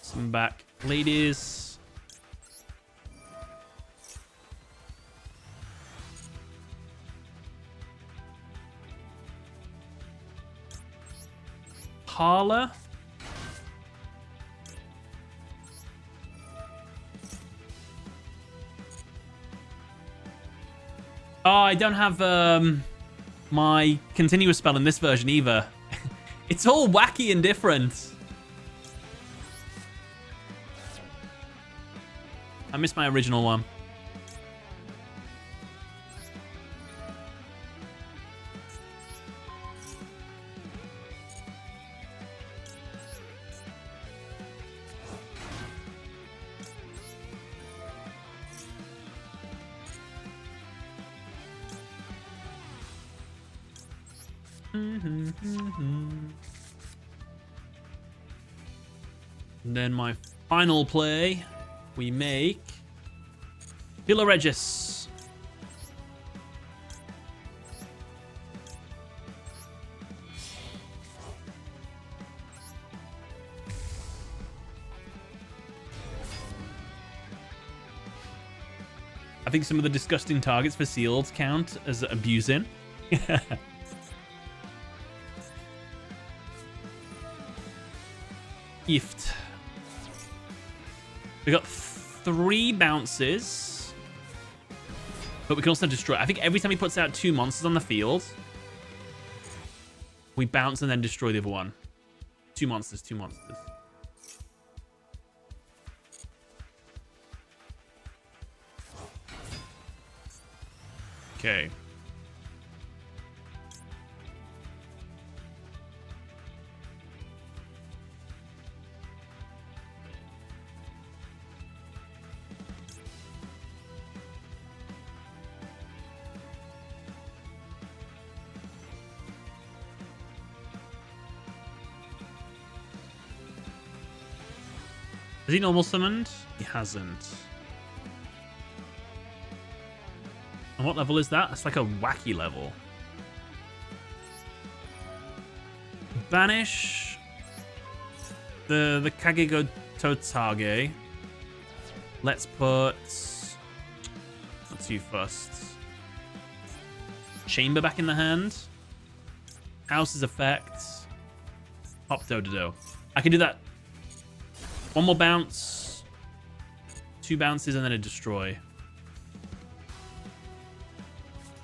Some back ladies. Parlor. Oh, I don't have my continuous spell in this version either. It's all wacky and different. I missed my original one. And then my final play, we make Villa Regis. I think some of the disgusting targets for sealed count as abusing. Gift. We got 3 bounces, but we can also destroy. I think every time he puts out 2 monsters on the field, we bounce and then destroy the other one. 2 monsters, 2 monsters. Okay. Has he normal summoned? He hasn't. And what level is that? It's like a wacky level. Banish the Kagego Totage. Let's put... What's you first? Chamber back in the hand. House's effect. Pop Dodo. I can do that. One more bounce. 2 bounces and then a destroy.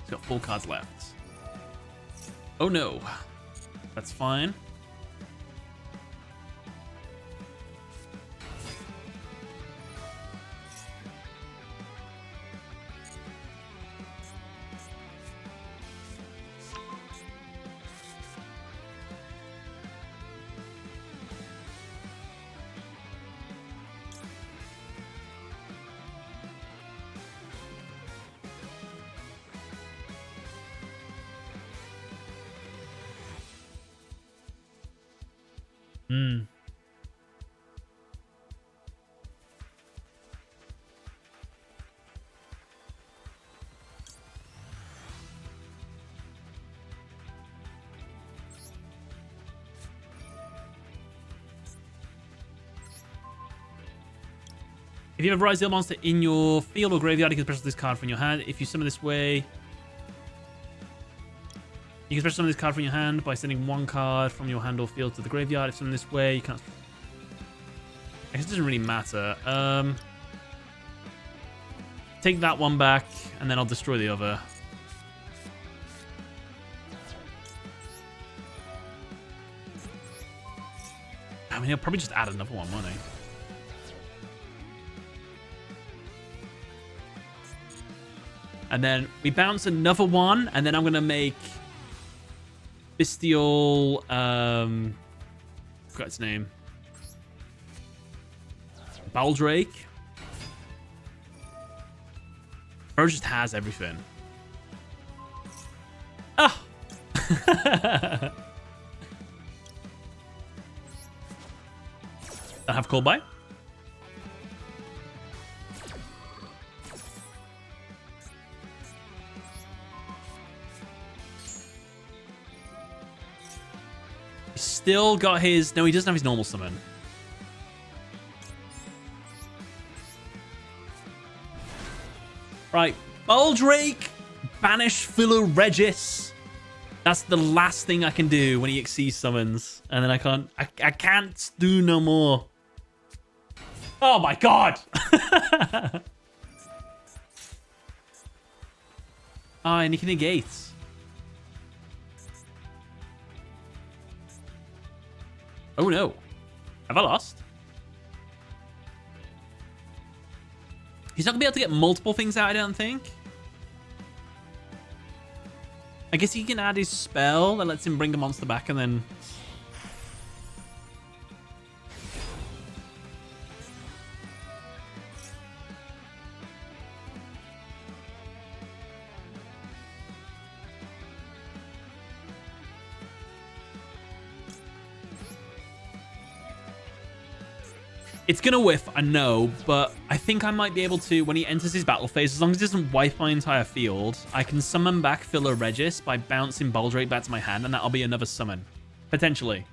He's got 4 cards left. Oh no. That's fine. If you have a Rise Zeal monster in your field or graveyard, you can special this card from your hand. If you summon this way, you can special summon this card from your hand by sending 1 card from your hand or field to the graveyard. If summoned this way, you can't... I guess it doesn't really matter. Take that one back, and then I'll destroy the other. I mean, he'll probably just add another one, won't he? And then we bounce another one, and then I'm going to make Bestial... forgot its name. Baldrake. Bro just has everything. Ah! I have call by. He's still got his... No, he doesn't have his normal summon. Right. Baldrake, banish Philoregis. That's the last thing I can do when he exceeds summons. And then I can't do no more. Oh my god! Ah, and he can negate. Oh no. Have I lost? He's not going to be able to get multiple things out, I don't think. I guess he can add his spell that lets him bring a monster back and then... It's going to whiff, I know, but I think I might be able to, when he enters his battle phase, as long as he doesn't wipe my entire field, I can summon back Philoregis by bouncing Baldrake back to my hand, and that'll be another summon. Potentially.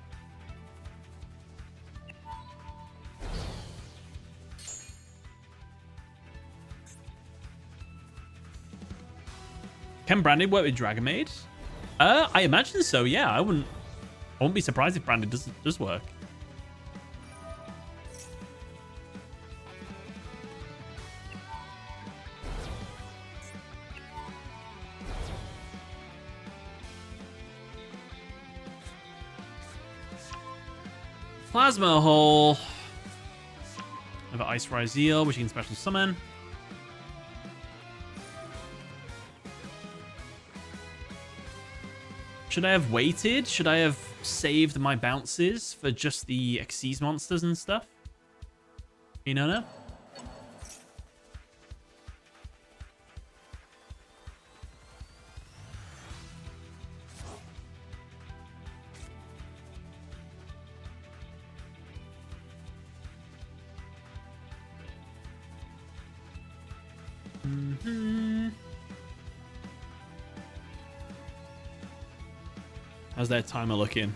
Can Branded work with Dragonmaid? I imagine so, yeah. I wouldn't be surprised if Branded does work. Plasma Hole. I have an Ice Rise Zeal, which you can special summon. Should I have waited? Should I have saved my bounces for just the Xyz monsters and stuff? You know, no? How's their timer looking?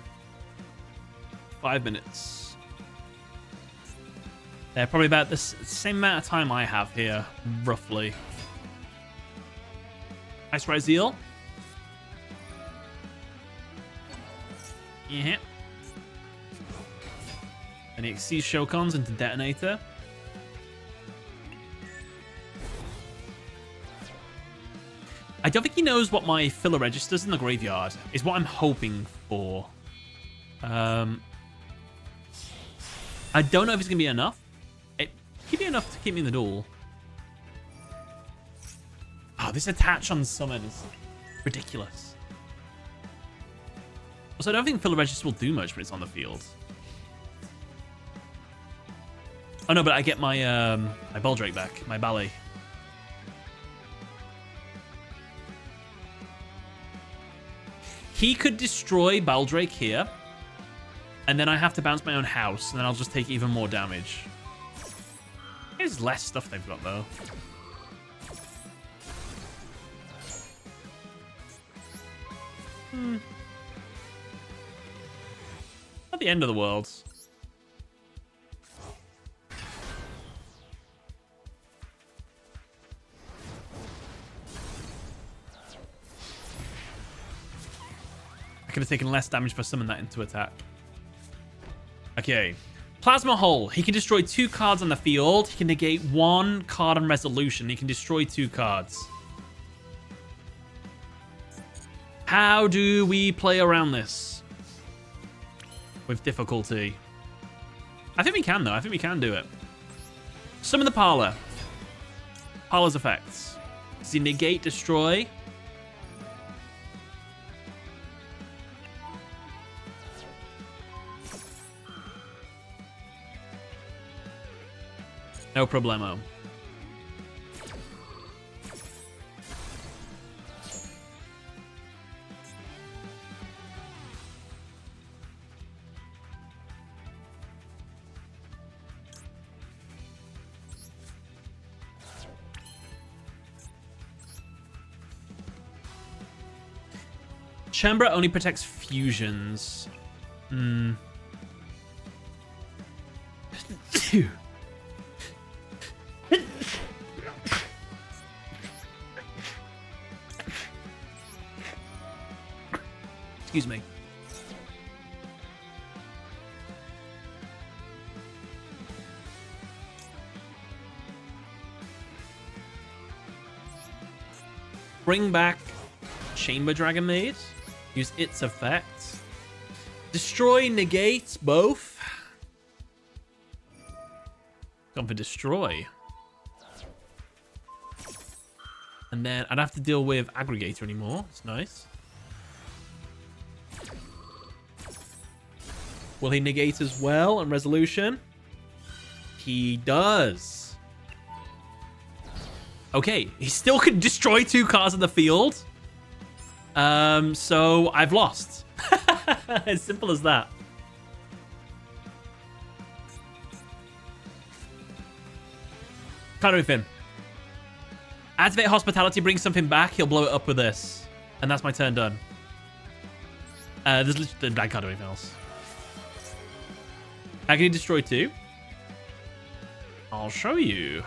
5 minutes. They're probably about the same amount of time I have here, roughly. Ice Raziel. Yeah. And he exceeds Shokons into Detonator. I don't think he knows what my filler registers in the graveyard is what I'm hoping for. I don't know if it's going to be enough. It could be enough to keep me in the duel. Oh, this attach on summon is ridiculous. Also, I don't think filler register will do much when it's on the field. Oh no, but I get my my Baldrake back, my Bally. He could destroy Baldrake here, and then I have to bounce my own house, and then I'll just take even more damage. There's less stuff they've got, though. Not the end of the world. I could have taken less damage if I summoned that into attack. Okay. Plasma Hole. He can destroy 2 cards on the field. He can negate 1 card on resolution. He can destroy 2 cards. How do we play around this? With difficulty. I think we can, though. I think we can do it. Summon the Parlor. Parlor's effects. Does he negate destroy? No problemo. Chambra only protects fusions. Excuse me. Bring back Chamber Dragonmaid. Use its effects. Destroy, negate, both. Gone for destroy. And then I don't have to deal with Aggregator anymore. It's nice. Will he negate as well on resolution? He does. Okay, he still can destroy 2 cards in the field. So I've lost. As simple as that. Counter Fin. Activate Hospitality, bring something back. He'll blow it up with this. And that's my turn done. I can't do anything else. How can you destroy 2? I'll show you.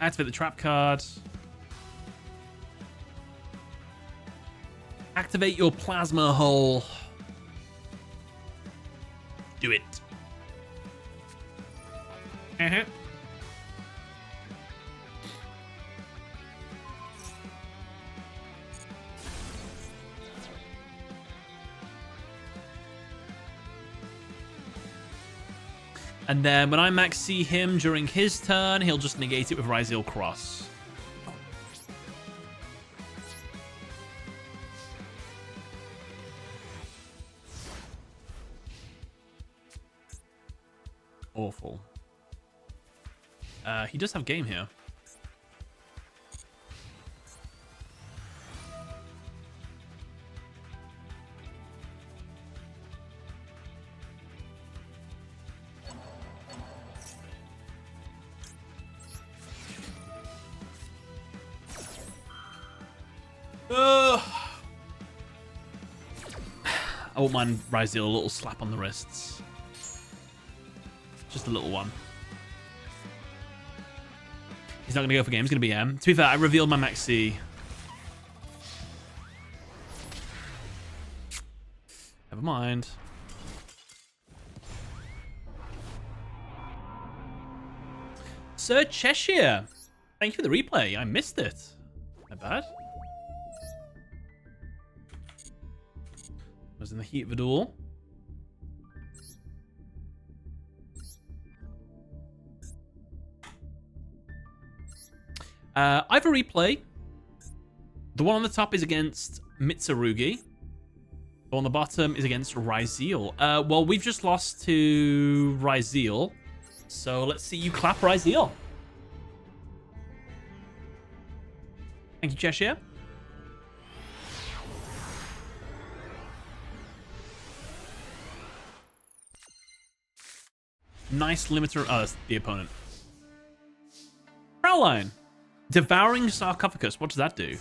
Activate the trap card. Activate your Plasma Hole. Do it. And then when I max see him during his turn, he'll just negate it with Raziel Cross. Awful. He does have game here. I won't mind Ryzeal a little slap on the wrists. Just a little one. He's not going to go for game. He's going to be M. To be fair, I revealed my max C. Never mind. Sir Cheshire. Thank you for the replay. I missed it. Not bad. I was in the heat of a duel. I have a replay. The one on the top is against Mitsurugi. The one on the bottom is against Ryzeal. Well, we've just lost to Ryzeal. So let's see you clap Ryzeal. Thank you, Cheshire. Nice limiter. Oh, that's the opponent. Prowline. Devouring Sarcophagus. What does that do?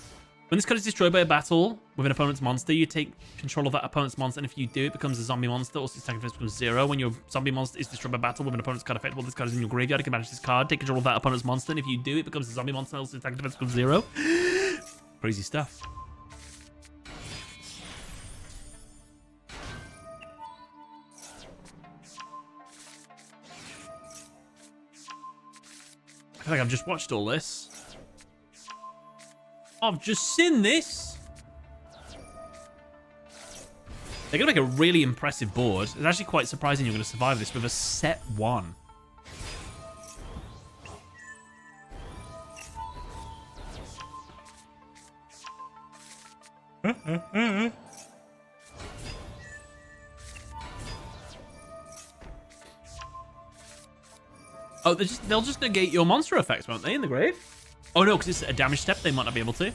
When this card is destroyed by a battle with an opponent's monster, you take control of that opponent's monster, and if you do, it becomes a zombie monster. Also, its attack defense becomes 0. When your zombie monster is destroyed by battle with an opponent's card effect, while this card is in your graveyard, you can manage this card, take control of that opponent's monster, and if you do, it becomes a zombie monster. Also, its attack defense becomes 0. Crazy stuff. I feel like I've just watched all this. I've just seen this. They're going to make a really impressive board. It's actually quite surprising you're going to survive this with a set 1. Oh, they'll just negate your monster effects, won't they, in the grave? Oh, no, because it's a damage step. They might not be able to.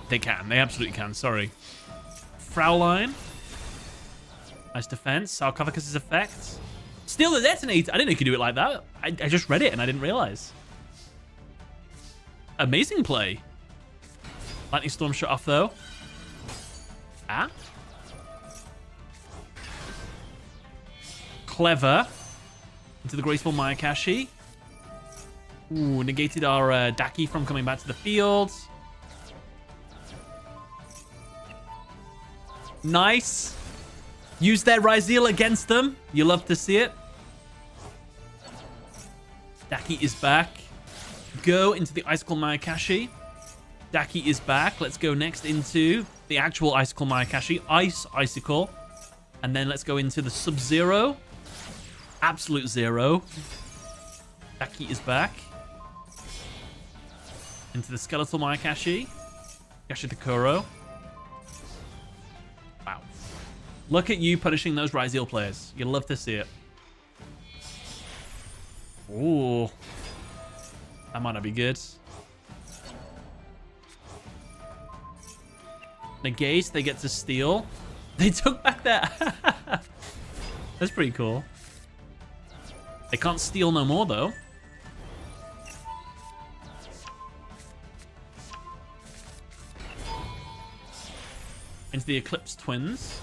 They can. They absolutely can. Sorry. Fraulein. Nice defense. Sarcophagus' effect. Steal the detonator. I didn't know you could do it like that. I just read it and I didn't realize. Amazing play. Lightning Storm shut off, though. Ah. Clever. Into the graceful Mayakashi. Ooh, negated our Daki from coming back to the field. Nice. Use their Ryzeal against them. You love to see it. Daki is back. Go into the Icicle Mayakashi. Daki is back. Let's go next into the actual Icicle Mayakashi. Ice Icicle. And then let's go into the Sub-Zero. Absolute Zero. Daki is back. Into the Skeletal Mayakashi. Yashikoro. Wow. Look at you punishing those Ryzeal players. You love to see it. Ooh. That might not be good. Negate, they get to steal. They took back that. That's pretty cool. They can't steal no more, though. Into the Eclipse Twins.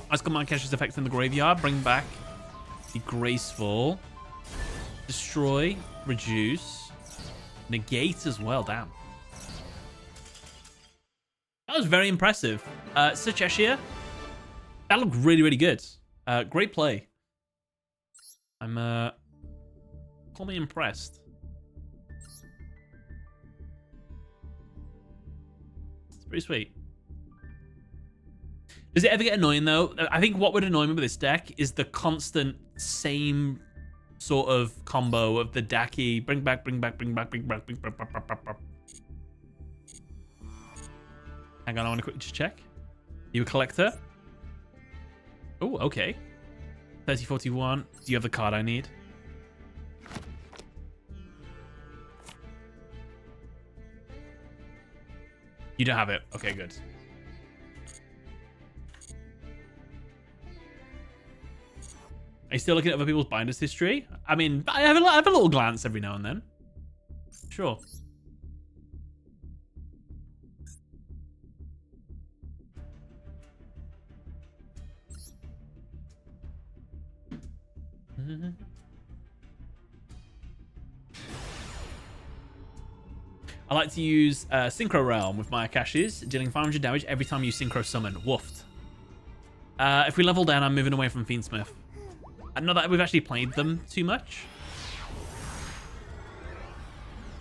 Icicle Mayakashi's effects in the graveyard. Bring back the Graceful. Destroy. Reduce. Negate as well. Damn. That was very impressive. Sir Cheshire. That looked really, really good. Great play. I'm call me impressed. It's pretty sweet. Does it ever get annoying though? I think what would annoy me with this deck is the constant same sort of combo of the Daki. Bring back, bring back, bring back, bring back, bring back. Hang on, I want to quickly just check. You a collector? Oh, okay. 3041. Do you have the card I need? You don't have it. Okay, good. Are you still looking at other people's binders history? I mean, I have a little glance every now and then. Sure. I like to use Synchro Realm with my Akashis, dealing 500 damage every time you Synchro Summon. Woofed. If we level down, I'm moving away from Fiendsmith. Not that we've actually played them too much.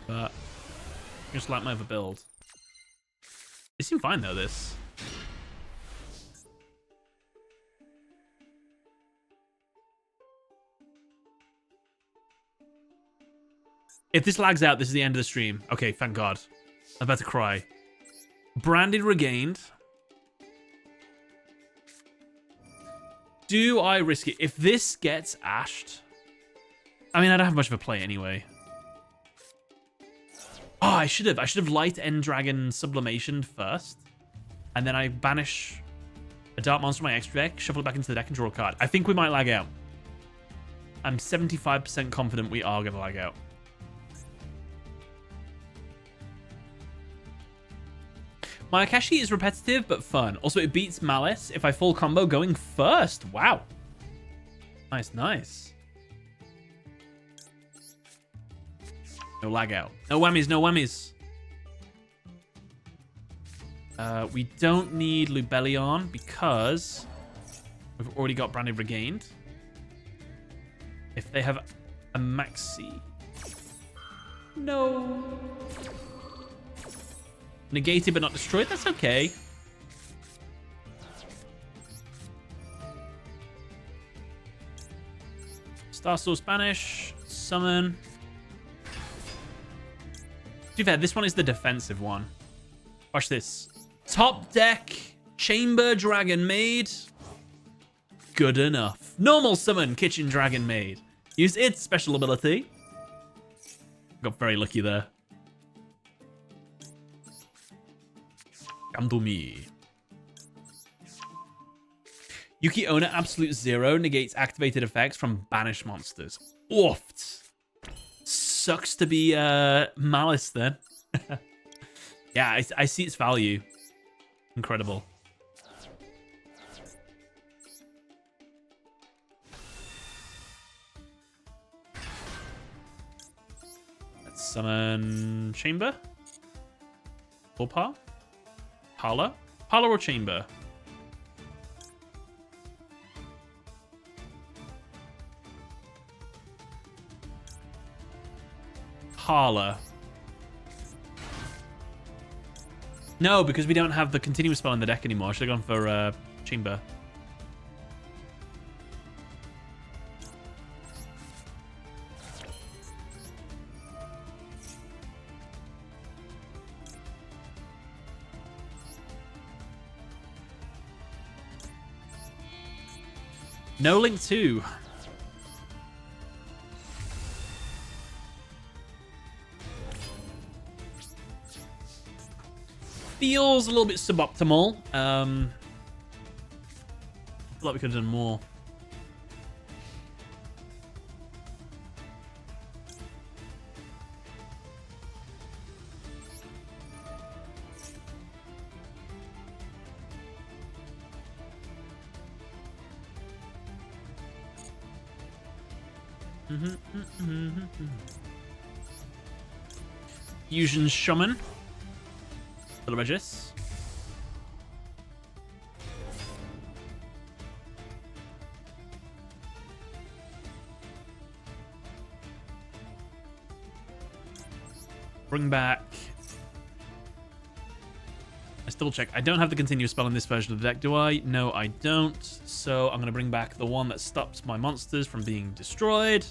But I just like my other build. They seem fine though, this. If this lags out, this is the end of the stream. Okay, thank God. I'm about to cry. Branded regained. Do I risk it? If this gets ashed... I mean, I don't have much of a play anyway. Oh, I should have light End Dragon Sublimationed first. And then I banish a Dark Monster from my extra deck, shuffle it back into the deck and draw a card. I think we might lag out. I'm 75% confident we are going to lag out. My Akashi is repetitive, but fun. Also, it beats Malice if I full combo going first. Wow. Nice, nice. No lag out. No whammies, no whammies. We don't need Lubellion because we've already got Branded Regained. If they have a Maxi. No. Negated but not destroyed. That's okay. Star Source Banish. Summon. To be fair, this one is the defensive one. Watch this. Top deck. Chamber Dragonmaid. Good enough. Normal summon Kitchen Dragonmaid. Use its special ability. Got very lucky there. Come to me. Yuki Owner Absolute Zero negates activated effects from banished monsters. Oofed. Sucks to be Malice then. Yeah, I see its value. Incredible. Let's summon Chamber. Or Parlor? Parlor or Chamber? Parlor. No, because we don't have the continuous spell in the deck anymore. I should have gone for Chamber. No Link 2. Feels a little bit suboptimal. I feel like we could have done more. Fusion Shaman. Little Regis. Bring back. I still check. I don't have the continuous spell in this version of the deck, do I? No, I don't. So I'm going to bring back the one that stops my monsters from being destroyed.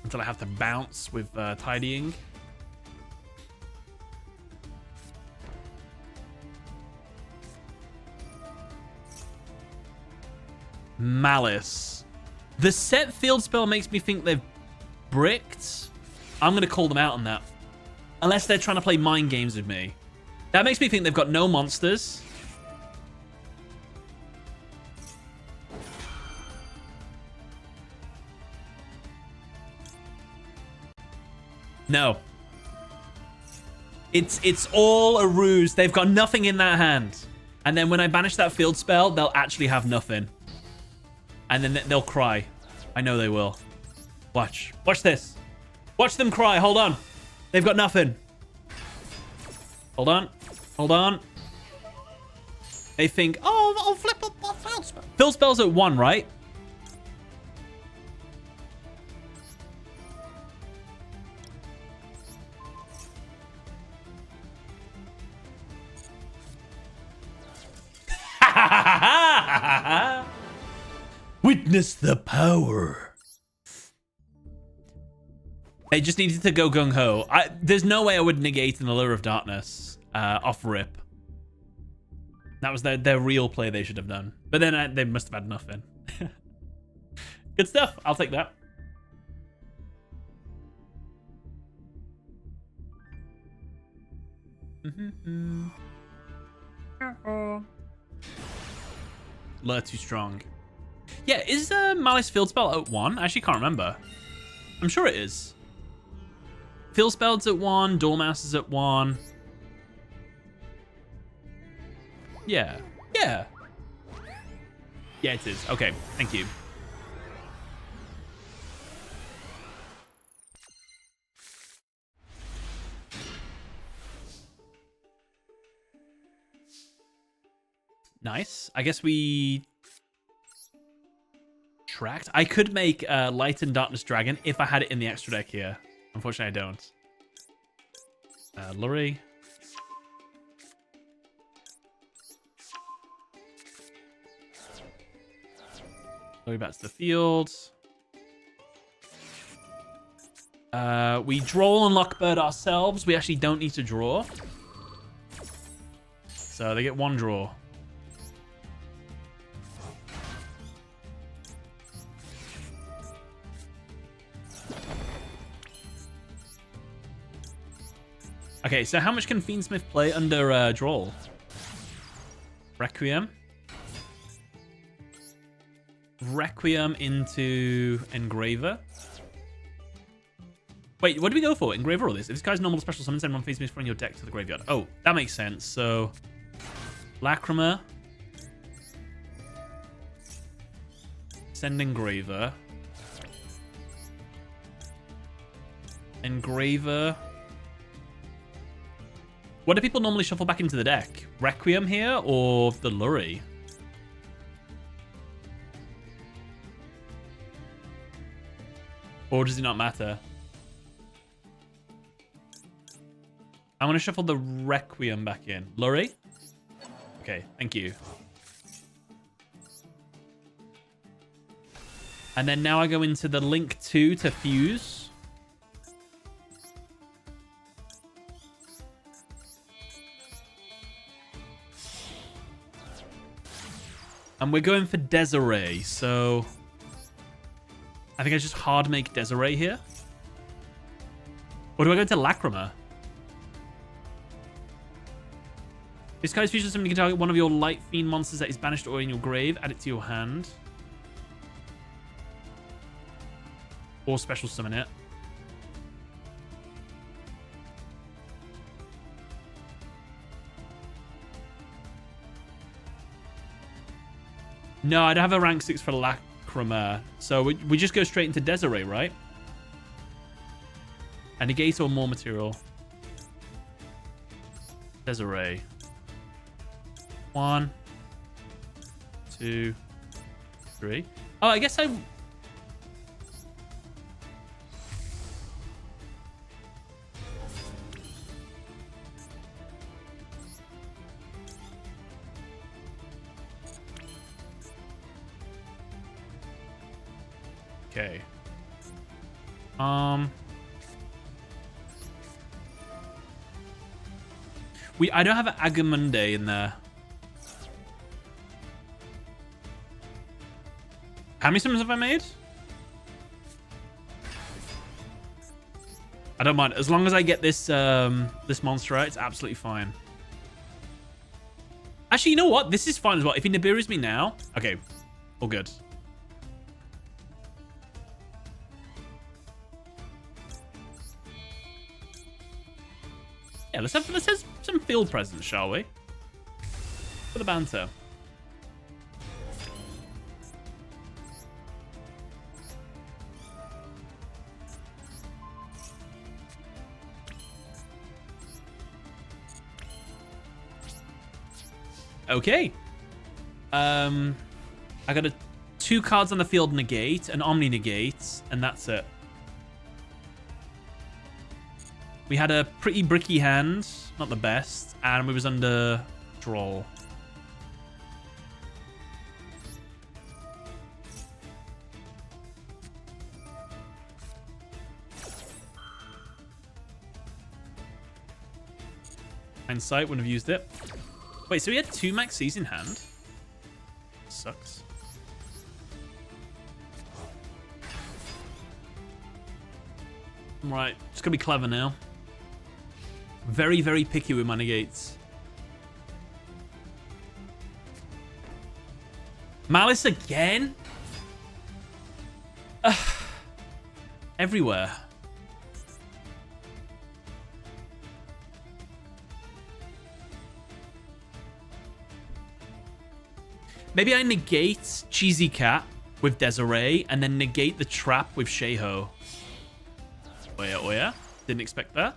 Until I have to bounce with tidying. Malice. The set field spell makes me think they've bricked. I'm going to call them out on that. Unless they're trying to play mind games with me. That makes me think they've got no monsters. No. It's all a ruse. They've got nothing in that hand. And then when I banish that field spell, they'll actually have nothing. And then they'll cry. I know they will. Watch. Watch this. Watch them cry. Hold on. They've got nothing. Hold on. Hold on. They think, oh, I'll flip up my field spell. Field spell's at 1, right? Witness the power. They just needed to go gung-ho. There's no way I would negate an Allure of Darkness off rip. That was their real play they should have done. But then they must have had nothing. Good stuff. I'll take that. Lure too strong. Yeah, is Malice field spell at 1? I actually can't remember. I'm sure it is. Field spell's at 1. Dormouse is at 1. Yeah. Yeah. Yeah, it is. Okay, thank you. Nice. I guess we tracked. I could make Light and Darkness Dragon if I had it in the extra deck here. Unfortunately, I don't. Lurry. Lurry back to the field. We draw and Lockbird ourselves. We actually don't need to draw. So they get 1 draw. Okay, so how much can Fiendsmith play under Drawl? Requiem. Requiem into Engraver. Wait, what do we go for? Engraver or this? If this guy's normal special summon, send one Fiendsmith from your deck to the graveyard. Oh, that makes sense. So, Lacrima. Send Engraver. Engraver. What do people normally shuffle back into the deck? Requiem here or the Lurry? Or does it not matter? I'm going to shuffle the Requiem back in. Lurry? Okay, thank you. And then now I go into the Link 2 to fuse. And we're going for Desiree, so I think I just hard make Desiree here. Or do I go into Lacrima? This guy's fusion summon, you can target one of your Light Fiend monsters that is banished or in your grave. Add it to your hand. Or special summon it. No, I don't have a rank 6 for Lacrima. So we just go straight into Desiree, right? And negate or more material. Desiree. 1, 2, 3. Oh, I guess I... Okay. I don't have an Agamunde in there. How many summons have I made? I don't mind. As long as I get this this monster out, it's absolutely fine. Actually, you know what? This is fine as well. If he Nibiru's me now... Okay. All good. Yeah, let's have some field presence, shall we? For the banter. Okay. I got 2 cards on the field negate, an Omni negate, and that's it. We had a pretty bricky hand, not the best, and we was under draw. Hindsight, wouldn't have used it. Wait, so he had 2 Maxis in hand? Sucks. Right, just gotta be clever now. Very, very picky with my negates. Malice again? Everywhere. Maybe I negate Cheesy Cat with Desiree and then negate the trap with Shayho. Oh yeah, oh yeah. Didn't expect that.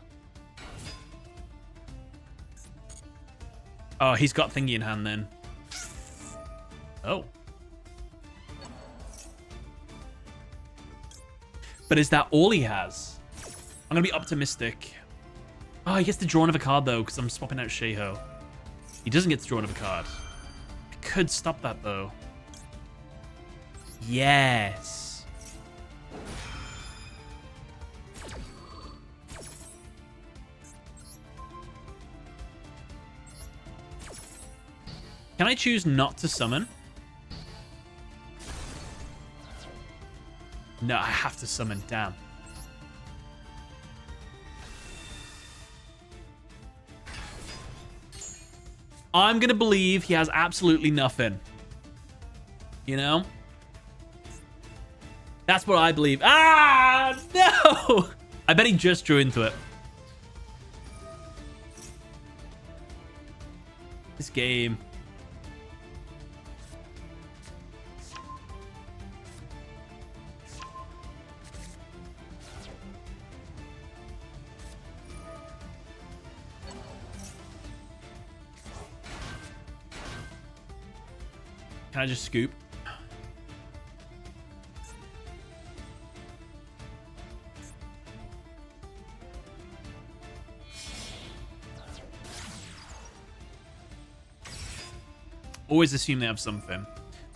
Oh, he's got thingy in hand then. Oh. But is that all he has? I'm going to be optimistic. Oh, he gets to draw another card though because I'm swapping out Shayho. He doesn't get to draw another card. Could stop that though. Yes. Can I choose not to summon? No, I have to summon. Damn. I'm going to believe he has absolutely nothing. You know? That's what I believe. Ah, no! I bet he just drew into it. This game. Can I just scoop? Always assume they have something.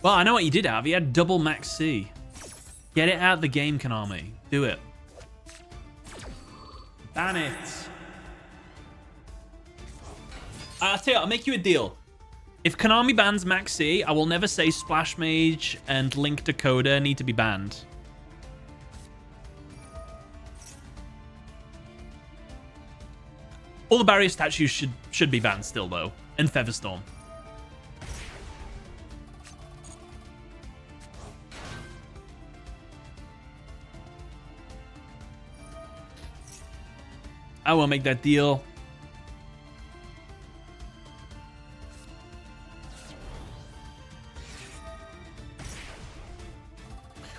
Well, I know what you did have. He had double Max C. Get it out of the game, Konami. Do it. Ban it. I'll tell you, I'll make you a deal. If Konami bans Max C, I will never say Splash Mage and Link Decoder need to be banned. All the barrier statues should be banned still, though. And Featherstorm. I will make that deal.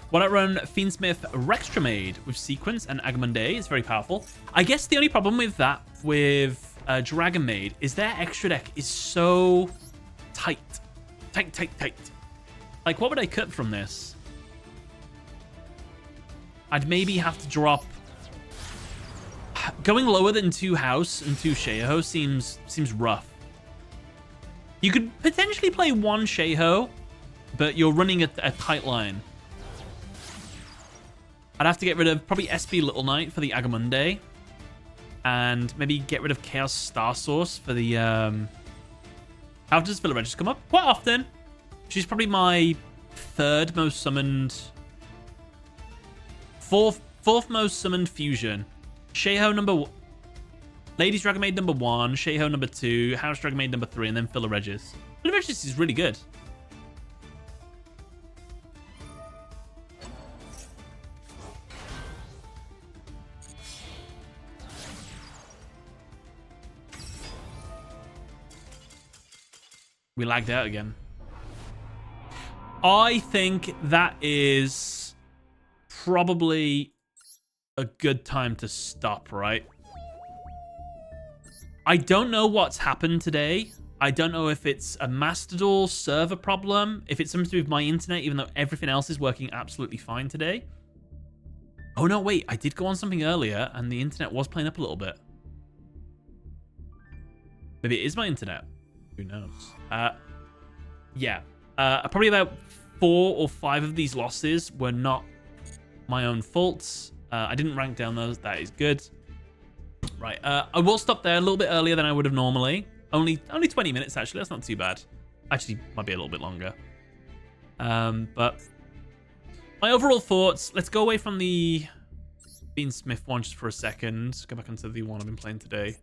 Why not run Fiendsmith Dragonmaid with Sequence and Agamemnon? It's very powerful. I guess the only problem with that, with Dragonmaid, is their extra deck is so tight. Tight. Like, what would I cut from this? I'd maybe have to drop... Going lower than 2 House and 2 Shayho seems rough. You could potentially play 1 Shayho, but you're running a tight line. I'd have to get rid of probably SB Little Knight for the Agamemnon. And maybe get rid of Chaos Star Source for the... How does Villa Regis come up? Quite often. She's probably my third most summoned, fourth most summoned fusion. Sheiho number, Ladies Dragonmaid number 1, Sheiho number 2, House Dragonmaid number 3, and then Philoregis. Philoregis is really good. We lagged out again. I think that is probably a good time to stop, right? I don't know what's happened today. I don't know if it's a Master Duel server problem, if it's something to do with my internet, even though everything else is working absolutely fine today. Oh no, wait, I did go on something earlier and the internet was playing up a little bit. Maybe it is my internet. Who knows? Yeah. Probably about 4 or 5 of these losses were not my own faults. I didn't rank down those. That is good. Right. I will stop there a little bit earlier than I would have normally. Only 20 minutes, actually. That's not too bad. Actually, might be a little bit longer. But my overall thoughts. Let's go away from the Fiendsmith one just for a second. Go back onto the one I've been playing today.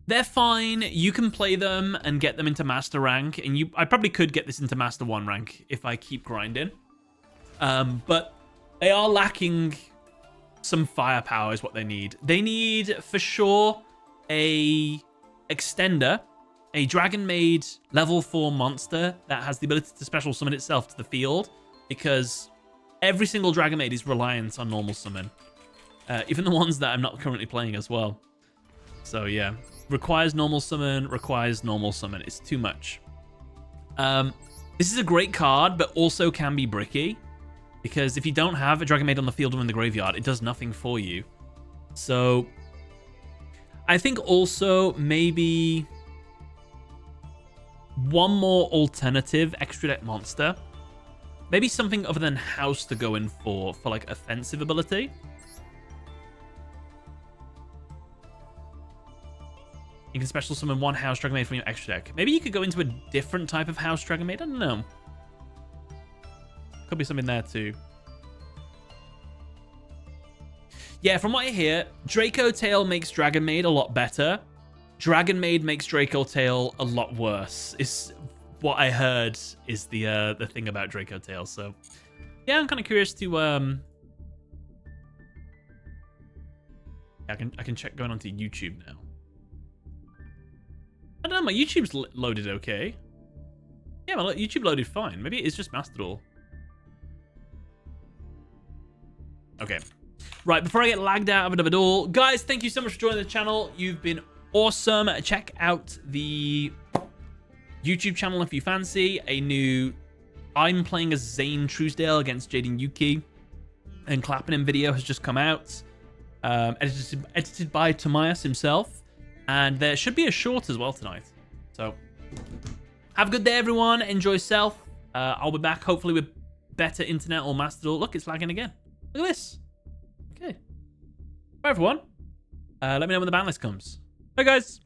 They're fine. You can play them and get them into Master rank. And I probably could get this into Master 1 rank if I keep grinding. But they are lacking some firepower is what they need. They need, for sure, a extender. A Dragonmaid level 4 monster that has the ability to special summon itself to the field. Because every single Dragonmaid is reliant on normal summon. Even the ones that I'm not currently playing as well. So yeah, requires normal summon, It's too much. This is a great card, but also can be bricky. Because if you don't have a Dragonmaid on the field or in the graveyard, it does nothing for you. So I think also maybe one more alternative extra deck monster. Maybe something other than House to go in for like offensive ability. You can special summon 1 House Dragonmaid from your extra deck. Maybe you could go into a different type of House Dragonmaid. I don't know. Could be something there too. Yeah, from what I hear, Draco Tail makes Dragonmaid a lot better. Dragonmaid makes Draco Tail a lot worse. Is what I heard is the thing about Draco Tail. So yeah, I'm kind of curious to I can check going onto YouTube now. I don't know, my YouTube's loaded okay. Yeah, my YouTube loaded fine. Maybe it's just Master Duel. Okay. Right, before I get lagged out of another duel, guys, thank you so much for joining the channel. You've been awesome. Check out the YouTube channel if you fancy a new I'm playing as Zane Truesdale against Jaden Yuki and clapping him video has just come out. Edited by Tomias himself. And there should be a short as well tonight. So, have a good day, everyone. Enjoy yourself. I'll be back, hopefully, with better internet or Master Duel. Look, it's lagging again. Look at this. Okay. Bye, everyone. Let me know when the ban list comes. Bye, guys.